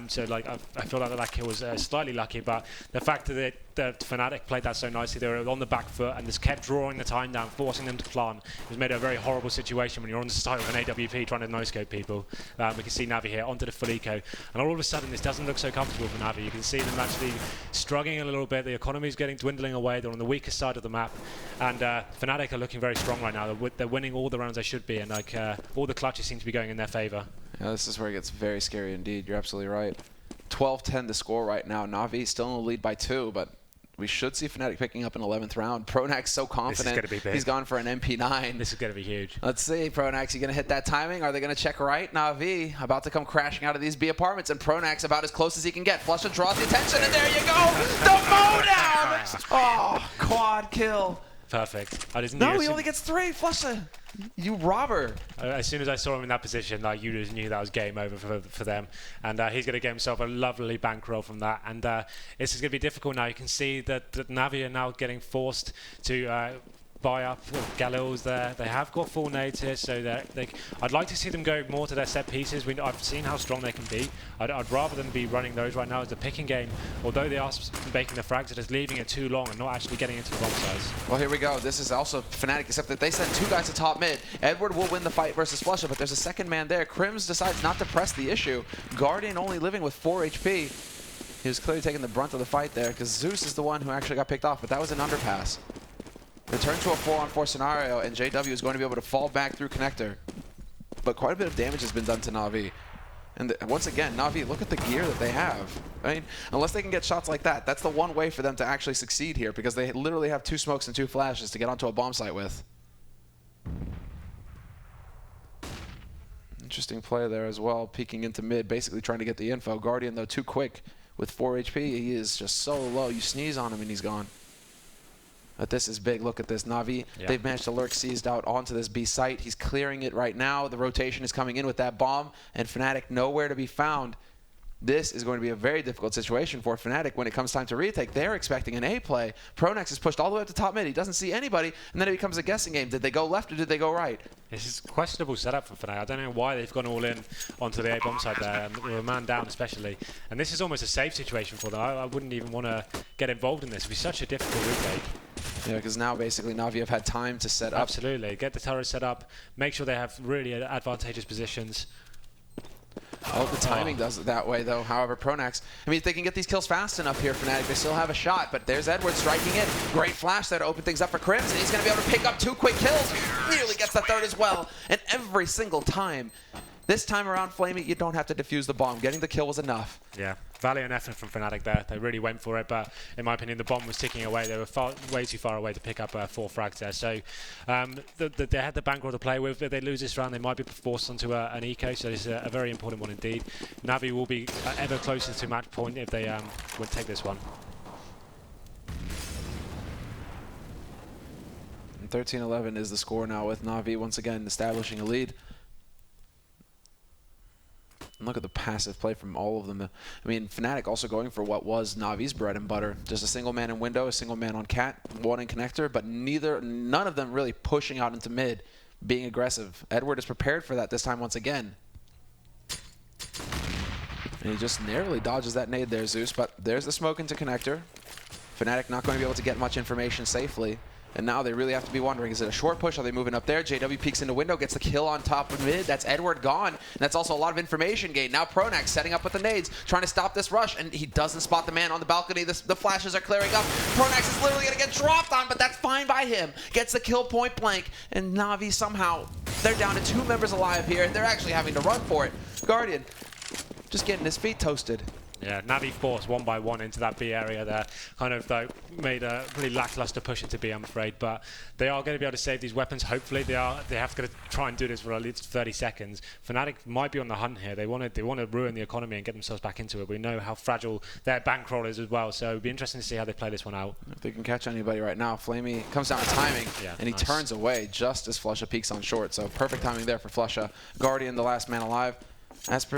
So like I feel like that kill was slightly lucky, but the fact that Fnatic played that so nicely, they were on the back foot and just kept drawing the time down, forcing them to plant. It was made a very horrible situation when you're on the side of an AWP trying to no-scope people. We can see Na'Vi here onto the full eco, and all of a sudden this doesn't look so comfortable for Na'Vi. You can see them actually struggling a little bit. The economy's dwindling away. They're on the weakest side of the map, and Fnatic are looking very strong right now. They're winning all the rounds they should be, and like all the clutches seem to be going in their favor. Yeah, this is where it gets very scary indeed. You're absolutely right. 12-10 the score right now. Na'Vi still in the lead by 2, but we should see Fnatic picking up an 11th round. Pronak's so confident. This is gonna be big. He's gone for an MP9. This is going to be huge. Let's see, Pronax, you going to hit that timing? Are they going to check right? Na'Vi about to come crashing out of these B apartments, and Pronak's about as close as he can get. Flusha draws the attention, and there you go! The mow down! Oh, quad kill. Perfect. I just no, he only gets 3. Flusha, you robber. As soon as I saw him in that position, like, you just knew that was game over for them. And he's going to get himself a lovely bankroll from that. And this is going to be difficult now. You can see that Na'Vi are now getting forced to buy up Galil's there. They have got full nades here, so I'd like to see them go more to their set pieces. I've seen how strong they can be. I'd rather than be running those right now as a picking game, although they are making the frags, it is leaving it too long and not actually getting into the bomb size. Well, here we go. This is also Fnatic, except that they sent 2 guys to top mid. Edward will win the fight versus Flusha, but there's a second man there. Crims decides not to press the issue. Guardian only living with 4 HP. He was clearly taking the brunt of the fight there, because Zeus is the one who actually got picked off, but that was an underpass. Return to a 4-on-4 scenario, and JW is going to be able to fall back through connector. But quite a bit of damage has been done to Na'Vi. And once again, Na'Vi, look at the gear that they have. I mean, unless they can get shots like that, that's the one way for them to actually succeed here, because they literally have 2 smokes and 2 flashes to get onto a bomb site with. Interesting play there as well, peeking into mid, basically trying to get the info. Guardian, though, too quick with 4 HP. He is just so low. You sneeze on him and he's gone. But this is big. Look at this. Na'Vi, they've managed to lurk seized out onto this B site. He's clearing it right now. The rotation is coming in with that bomb, and Fnatic nowhere to be found. This is going to be a very difficult situation for Fnatic when it comes time to retake. They're expecting an A play. Pronax is pushed all the way up to top mid. He doesn't see anybody, and then it becomes a guessing game. Did they go left or did they go right? This is a questionable setup for Fnatic. I don't know why they've gone all in onto the A bomb side there, and with a man down especially. And this is almost a safe situation for them. I wouldn't even want to get involved in this. It would be such a difficult retake. Yeah, because now basically Na'Vi have had time to set up. Absolutely. Get the turret set up. Make sure they have really advantageous positions. Oh, the timing does it that way, though. However, Pronax, I mean, if they can get these kills fast enough here, Fnatic, they still have a shot. But there's Edward striking in. Great flash there to open things up for Crims, and he's going to be able to pick up 2 quick kills. He nearly gets the 3rd as well. And every single time, this time around, Flamey, you don't have to defuse the bomb. Getting the kill was enough. Yeah, valiant effort from Fnatic there. They really went for it, but in my opinion, the bomb was ticking away. They were way too far away to pick up 4 frags there. So they had the bankroll to play with. If they lose this round, they might be forced onto an eco, so this is a very important one indeed. Na'Vi will be ever closer to match point if they would take this one. 13-11 is the score now, with Na'Vi once again establishing a lead. And look at the passive play from all of them. I mean, Fnatic also going for what was Na'Vi's bread and butter. Just a single man in window, a single man on cat, 1 in connector, but none of them really pushing out into mid, being aggressive. Edward is prepared for that this time once again. And he just narrowly dodges that nade there, Zeus, but there's the smoke into connector. Fnatic not going to be able to get much information safely. And now they really have to be wondering, is it a short push? Are they moving up there? JW peeks into window, gets the kill on top of mid. That's Edward gone. And that's also a lot of information gain. Now Pronax setting up with the nades, trying to stop this rush. And he doesn't spot the man on the balcony. The flashes are clearing up. Pronax is literally going to get dropped on, but that's fine by him. Gets the kill point blank. And Na'Vi somehow, they're down to 2 members alive here. And they're actually having to run for it. Guardian just getting his feet toasted. Yeah, Navi forced 1 by 1 into that B area there. Kind of made a pretty lackluster push into B, I'm afraid. But they are going to be able to save these weapons. Hopefully, they have to try and do this for at least 30 seconds. Fnatic might be on the hunt here. They want to ruin the economy and get themselves back into it. We know how fragile their bankroll is as well. So it'll be interesting to see how they play this one out. If they can catch anybody right now, Flamey comes down to timing, and he turns away just as Flusha peeks on short. So perfect timing there for Flusha. Guardian, the last man alive, as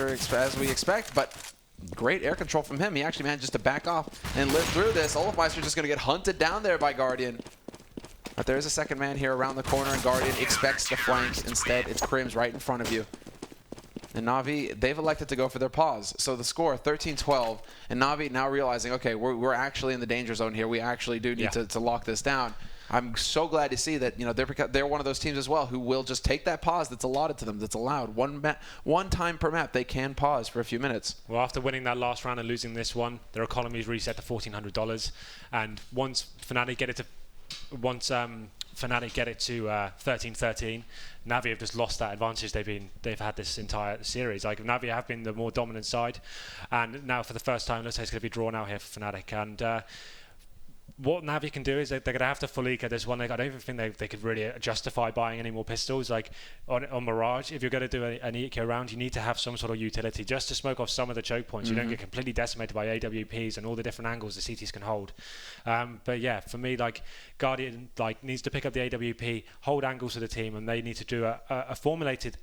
we expect, but great air control from him. He actually managed just to back off and live through this. Olofmeister just going to get hunted down there by Guardian. But there is a second man here around the corner, and Guardian expects the flank. Instead, it's Crims right in front of you. And Na'Vi, they've elected to go for their pause. So the score, 13-12, and Na'Vi now realizing, okay, we're actually in the danger zone here. We actually do need to lock this down. I'm so glad to see that they're one of those teams as well who will just take that pause that's allotted to them, that's allowed. One time per map, they can pause for a few minutes. Well, after winning that last round and losing this one, their economy is reset to $1,400. And once Fnatic get it to 13-13, Na'Vi have just lost that advantage they've had this entire series. Like Na'Vi have been the more dominant side, and now for the first time, looks like it's going to be drawn out here for Fnatic. And what Na'Vi can do is they're going to have to full eco this one. I don't even think they could really justify buying any more pistols. Like on Mirage, if you're going to do an eco round, you need to have some sort of utility just to smoke off some of the choke points. You don't get completely decimated by AWPs and all the different angles the CTs can hold. But yeah, for me, like Guardian needs to pick up the AWP, hold angles for the team, and they need to do a formulated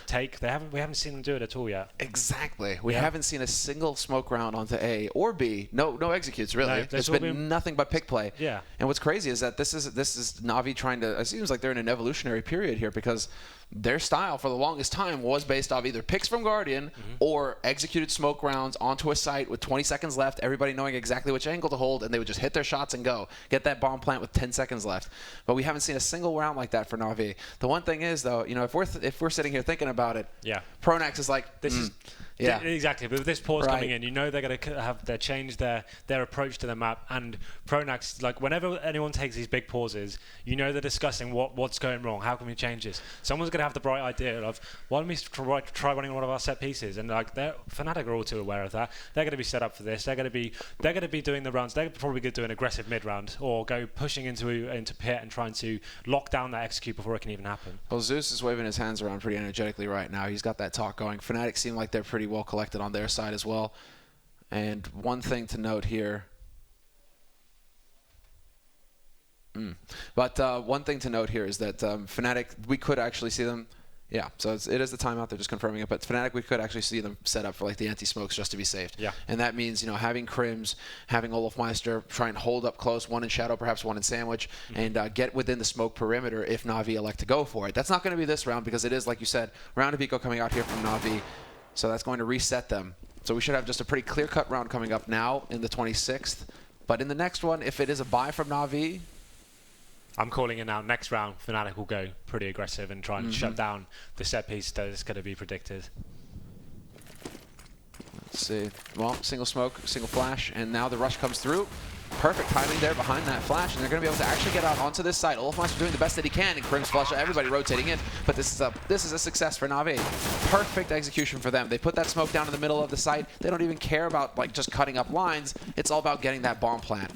take. We haven't seen them do it at all yet. Exactly. We haven't seen a single smoke round onto A or B. No executes really. No, there's been nothing but pick play. Yeah. And what's crazy is that this is Na'Vi trying to. It seems like they're in an evolutionary period here because their style for the longest time was based off either picks from Guardian or executed smoke rounds onto a site with 20 seconds left, everybody knowing exactly which angle to hold, and they would just hit their shots and go. Get that bomb plant with 10 seconds left. But we haven't seen a single round like that for Na'Vi. The one thing is, though, if we're sitting here thinking about it, Pronax is like, this is... Yeah, exactly. But with this pause coming in, they're going to change their approach to the map. And Pronax, whenever anyone takes these big pauses, they're discussing what's going wrong. How can we change this? Someone's going to have the bright idea of why don't we try running one of our set pieces? And Fnatic are all too aware of that. They're going to be set up for this. They're going to be doing the runs. They're probably going to do an aggressive mid round or go pushing into pit and trying to lock down that execute before it can even happen. Well, Zeus is waving his hands around pretty energetically right now. He's got that talk going. Fnatic seem like they're pretty well collected on their side as well. And one thing to note here, one thing to note here is that Fnatic, we could actually see them. Yeah, so it is the timeout. They're just confirming it. But Fnatic, we could actually see them set up for the anti-smokes just to be safe. Yeah. And that means having Crims, having Olofmeister try and hold up close, one in Shadow, perhaps one in Sandwich, and get within the smoke perimeter if Na'Vi elect to go for it. That's not going to be this round because it is, like you said, round of eco coming out here from Na'Vi. So that's going to reset them. So we should have just a pretty clear-cut round coming up now in the 26th. But in the next one, if it is a buy from Na'Vi, I'm calling it now. Next round, Fnatic will go pretty aggressive and try and shut down the set piece that is going to be predicted. Let's see. Well, single smoke, single flash, and now the rush comes through. Perfect timing there behind that flash, and they're going to be able to actually get out onto this side. Olofmeister doing the best that he can, and Crims flush, everybody rotating in. But this is a success for Na'Vi. Perfect execution for them. They put that smoke down in the middle of the site. They don't even care about just cutting up lines. It's all about getting that bomb plant.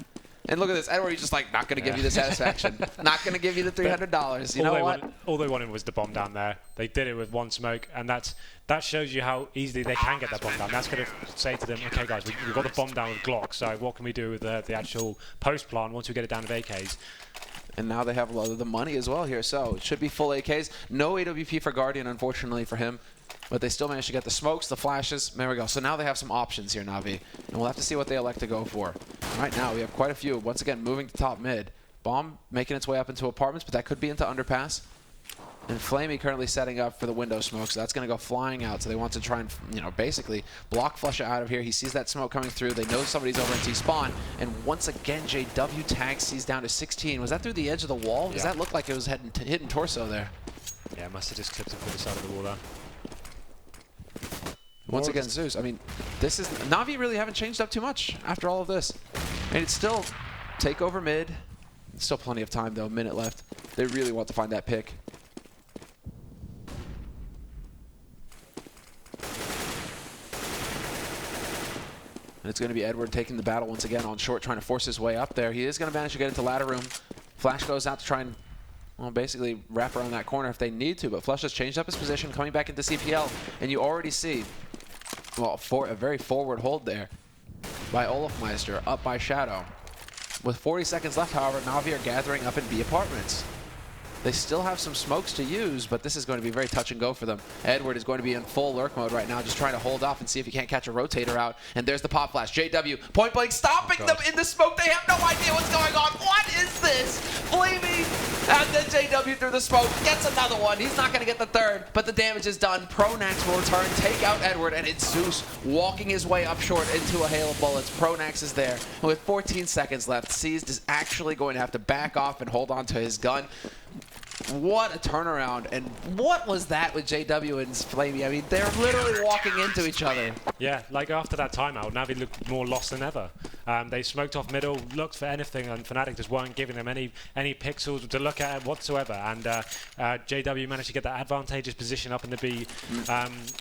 And look at this, Edward, he's just not going to give you the satisfaction. Not going to give you the $300. You know what? All they wanted was the bomb down there. They did it with one smoke, and that shows you how easily they can get that bomb down. That's going to say to them, okay, guys, we've got the bomb down with Glock, so what can we do with the actual post plan once we get it down with AKs? And now they have a lot of the money as well here, so it should be full AKs. No AWP for Guardian, unfortunately for him. But they still managed to get the smokes, the flashes. There we go. So now they have some options here, Na'Vi. And we'll have to see what they elect to go for. Right now, we have quite a few. Once again, moving to top mid. Bomb making its way up into apartments, but that could be into underpass. And Flamey currently setting up for the window smoke, so that's going to go flying out. So they want to try and, basically block Flusha out of here. He sees that smoke coming through. They know somebody's over in T-spawn. And once again, JW tag sees down to 16. Was that through the edge of the wall? Does that look like it was hitting torso there? Yeah, must have just clipped him through the side of the wall there. Once again, Zeus. I mean, Na'Vi really haven't changed up too much after all of this. And it's still take over mid. Still plenty of time, though. A minute left. They really want to find that pick. And it's going to be Edward taking the battle once again on short, trying to force his way up there. He is going to manage to get into ladder room. Flash goes out to try and, well, basically wrap around that corner if they need to. But Flush has changed up his position, coming back into CPL. And you already see, well, a very forward hold there by Olofmeister, up by Shadow. With 40 seconds left, however, Na'Vi are gathering up in B apartments. They still have some smokes to use, but this is going to be very touch and go for them. Edward is going to be in full lurk mode right now, just trying to hold off and see if he can't catch a rotator out. And there's the pop flash. JW, point blank, stopping them in the smoke. They have no idea what's going on. What is this? Flamey, and then JW through the smoke gets another one. He's not going to get the third, but the damage is done. Pronax will return, take out Edward, and it's Zeus walking his way up short into a hail of bullets. Pronax is there, and with 14 seconds left, Seized is actually going to have to back off and hold on to his gun. What a turnaround, and what was that with JW and Flamey? I mean, they're literally walking into each other. Yeah, like after that timeout, Na'Vi looked more lost than ever. They smoked off middle, looked for anything, and Fnatic just weren't giving them any pixels to look at whatsoever. And JW managed to get that advantageous position up in the B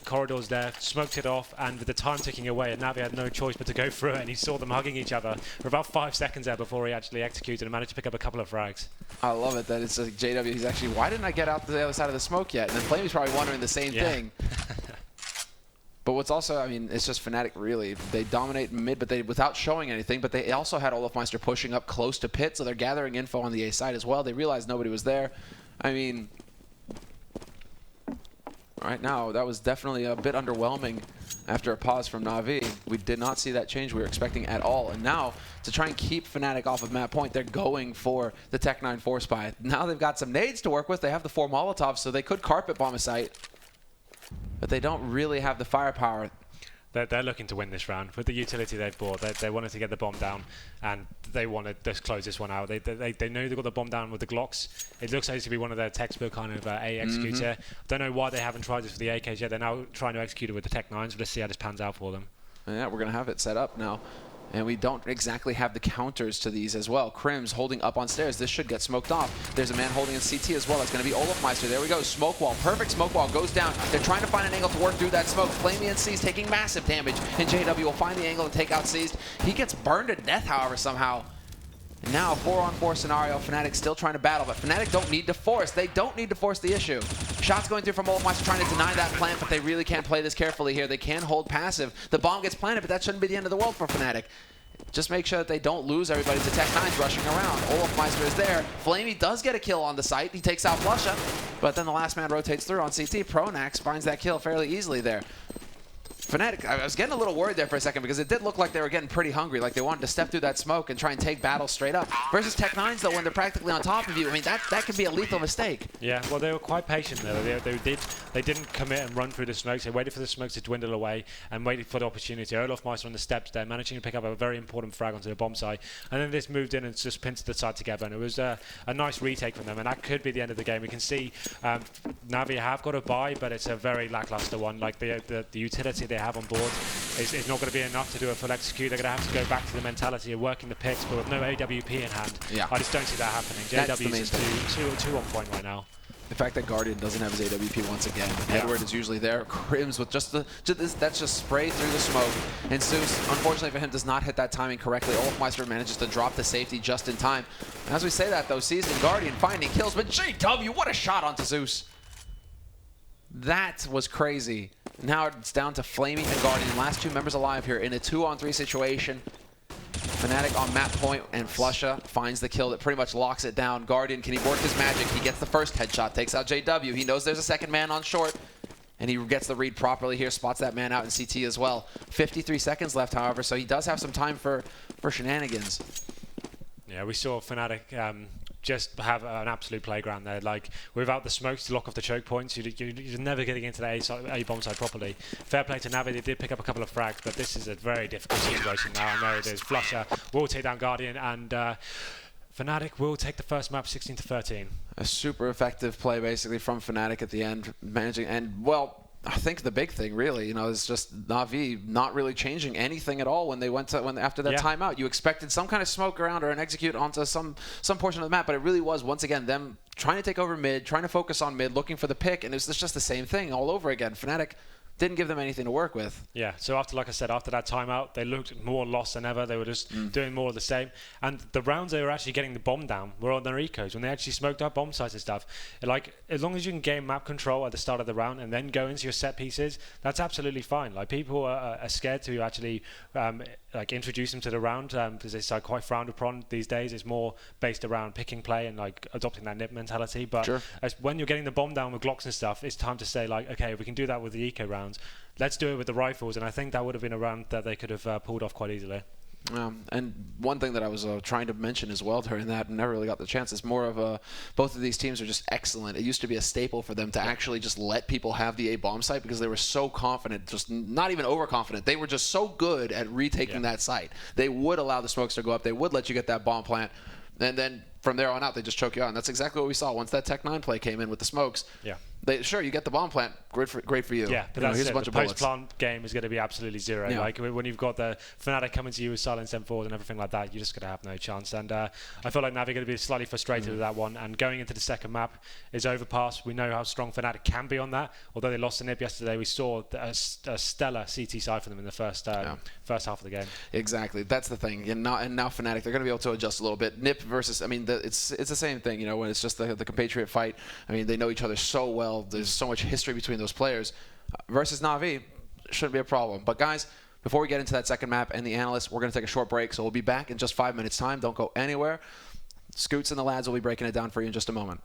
corridors there, smoked it off, and with the time ticking away, and Na'Vi had no choice but to go through it, and he saw them hugging each other for about 5 seconds there before he actually executed and managed to pick up a couple of frags. I love it that it's like JW, he's actually, why didn't I get out to the other side of the smoke yet? And then Flamey's probably wondering the same thing. But what's also, I mean, it's just Fnatic really. They dominate mid, but without showing anything. But they also had Olofmeister pushing up close to pit, so they're gathering info on the A side as well. They realized nobody was there. I mean, right now, that was definitely a bit underwhelming after a pause from Na'Vi. We did not see that change we were expecting at all. And now, to try and keep Fnatic off of map point, they're going for the Tech-9 Force Spy. Now they've got some nades to work with. They have the 4 Molotovs, so they could carpet bomb a site. But they don't really have the firepower. They're looking to win this round. With the utility they've bought, they wanted to get the bomb down, and they wanted to close this one out. They knew they got the bomb down with the Glocks. It looks like it's going to be one of their textbook kind of A executes here. Don't know why they haven't tried this for the AKs yet. They're now trying to execute it with the Tech-9s, but let's see how this pans out for them. Yeah, we're going to have it set up now. And we don't exactly have the counters to these as well. Crims holding up on stairs. This should get smoked off. There's a man holding in CT as well. It's going to be Olofmeister. There we go. Smoke wall. Perfect smoke wall. Goes down. They're trying to find an angle to work through that smoke. Flamey and Seized taking massive damage. And JW will find the angle to take out Seized. He gets burned to death, however, somehow. And now, a 4-on-4 scenario. Fnatic still trying to battle, but Fnatic don't need to force. They don't need to force the issue. Shots going through from Olofmeister trying to deny that plant, but they really can't play this carefully here. They can hold passive. The bomb gets planted, but that shouldn't be the end of the world for Fnatic. Just make sure that they don't lose everybody to Tech-9s rushing around. Olofmeister is there. Flamey does get a kill on the site. He takes out Flusha, but then the last man rotates through on CT. Pronax finds that kill fairly easily there. Fnatic, I was getting a little worried there for a second because it did look like they were getting pretty hungry, like they wanted to step through that smoke and try and take battle straight up. Versus Tech-9s, though, when they're practically on top of you, I mean, that could be a lethal mistake. Yeah, well, they were quite patient there. They didn't commit and run through the smokes. They waited for the smokes to dwindle away and waited for the opportunity. Olofmeister on the steps there, managing to pick up a very important frag onto the bomb site. And then this moved in and just pinched the side together, and it was a nice retake from them, and that could be the end of the game. We can see Na'Vi have got a buy, but it's a very lackluster one. Like the utility they have on board is not going to be enough to do a full execute. They're going to have to go back to the mentality of working the picks, but with no AWP in hand, I just don't see that happening. JW is just too on point right now. The fact that Guardian doesn't have his AWP once again. Edward is usually there. Crims with that's just sprayed through the smoke. And Zeus, unfortunately for him, does not hit that timing correctly. Olofmeister manages to drop the safety just in time. As we say that, though, Seized and Guardian finding kills, but JW, what a shot onto Zeus. That was crazy. Now it's down to Flamey and Guardian, last 2 members alive here in a 2-on-3 situation. Fnatic on map point, and Flusha finds the kill that pretty much locks it down. Guardian, can he work his magic? He gets the first headshot, takes out JW. He knows there's a second man on short, and he gets the read properly here, spots that man out in CT as well. 53 seconds left, however, so he does have some time for shenanigans. Yeah, we saw Fnatic just have an absolute playground there. Like, without the smokes to lock off the choke points, you're never getting into the A bomb side properly. Fair play to Na'Vi, they did pick up a couple of frags, but this is a very difficult situation now, and there it is. Flusha will take down Guardian, and Fnatic will take the first map 16-13. A super effective play, basically, from Fnatic at the end, managing, and, well, I think the big thing really, is just Na'Vi not really changing anything at all when they went to after that timeout. You expected some kind of smoke around or an execute onto some portion of the map, but it really was once again them trying to take over mid, trying to focus on mid, looking for the pick, and it was just the same thing all over again. Fnatic didn't give them anything to work with. Yeah, so like I said, after that timeout, they looked more lost than ever. They were just doing more of the same. And the rounds they were actually getting the bomb down were on their ecos. When they actually smoked up bomb sites and stuff, like, as long as you can gain map control at the start of the round and then go into your set pieces, that's absolutely fine. Like, people are scared to actually like introduce them to the round because it's like quite frowned upon these days. It's more based around picking play and like adopting that nip mentality. But when you're getting the bomb down with Glocks and stuff, it's time to say, like, okay, if we can do that with the eco rounds, let's do it with the rifles. And I think that would have been a round that they could have pulled off quite easily. And one thing that I was trying to mention as well during that, and never really got the chance, is more of both of these teams are just excellent. It used to be a staple for them to actually just let people have the A bomb site because they were so confident, just not even overconfident. They were just so good at retaking that site. They would allow the smokes to go up. They would let you get that bomb plant. And then from there on out, they just choke you out. And that's exactly what we saw once that Tech 9 play came in with the smokes. Yeah. Sure, you get the bomb plant. Great for you. Yeah, but that's it. The post-plant game is going to be absolutely zero. Yeah. Like, when you've got the Fnatic coming to you with silence M4s and everything like that, you're just going to have no chance. And I feel like Navi are going to be slightly frustrated with that one. And going into the second map is Overpass. We know how strong Fnatic can be on that. Although they lost the nip yesterday, we saw a stellar CT side for them in the first half of the game. Exactly. That's the thing. And now Fnatic, they're going to be able to adjust a little bit. Nip versus, I mean, it's the same thing, you know, when it's just the compatriot fight. I mean, they know each other so well. There's so much history between those players. Versus Na'Vi, shouldn't be a problem. But guys, before we get into that second map and the analysts, we're going to take a short break. So we'll be back in just 5 minutes time. Don't go anywhere. Scoots and the lads will be breaking it down for you in just a moment.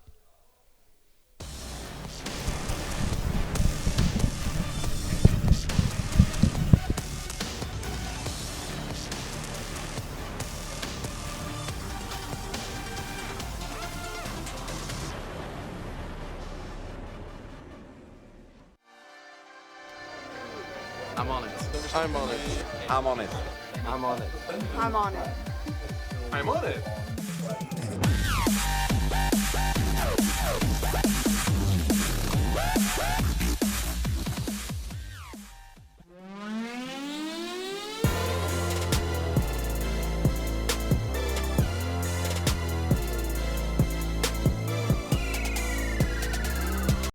I'm on it. I'm on it. I'm on it. I'm on it. I'm on it. I'm on it.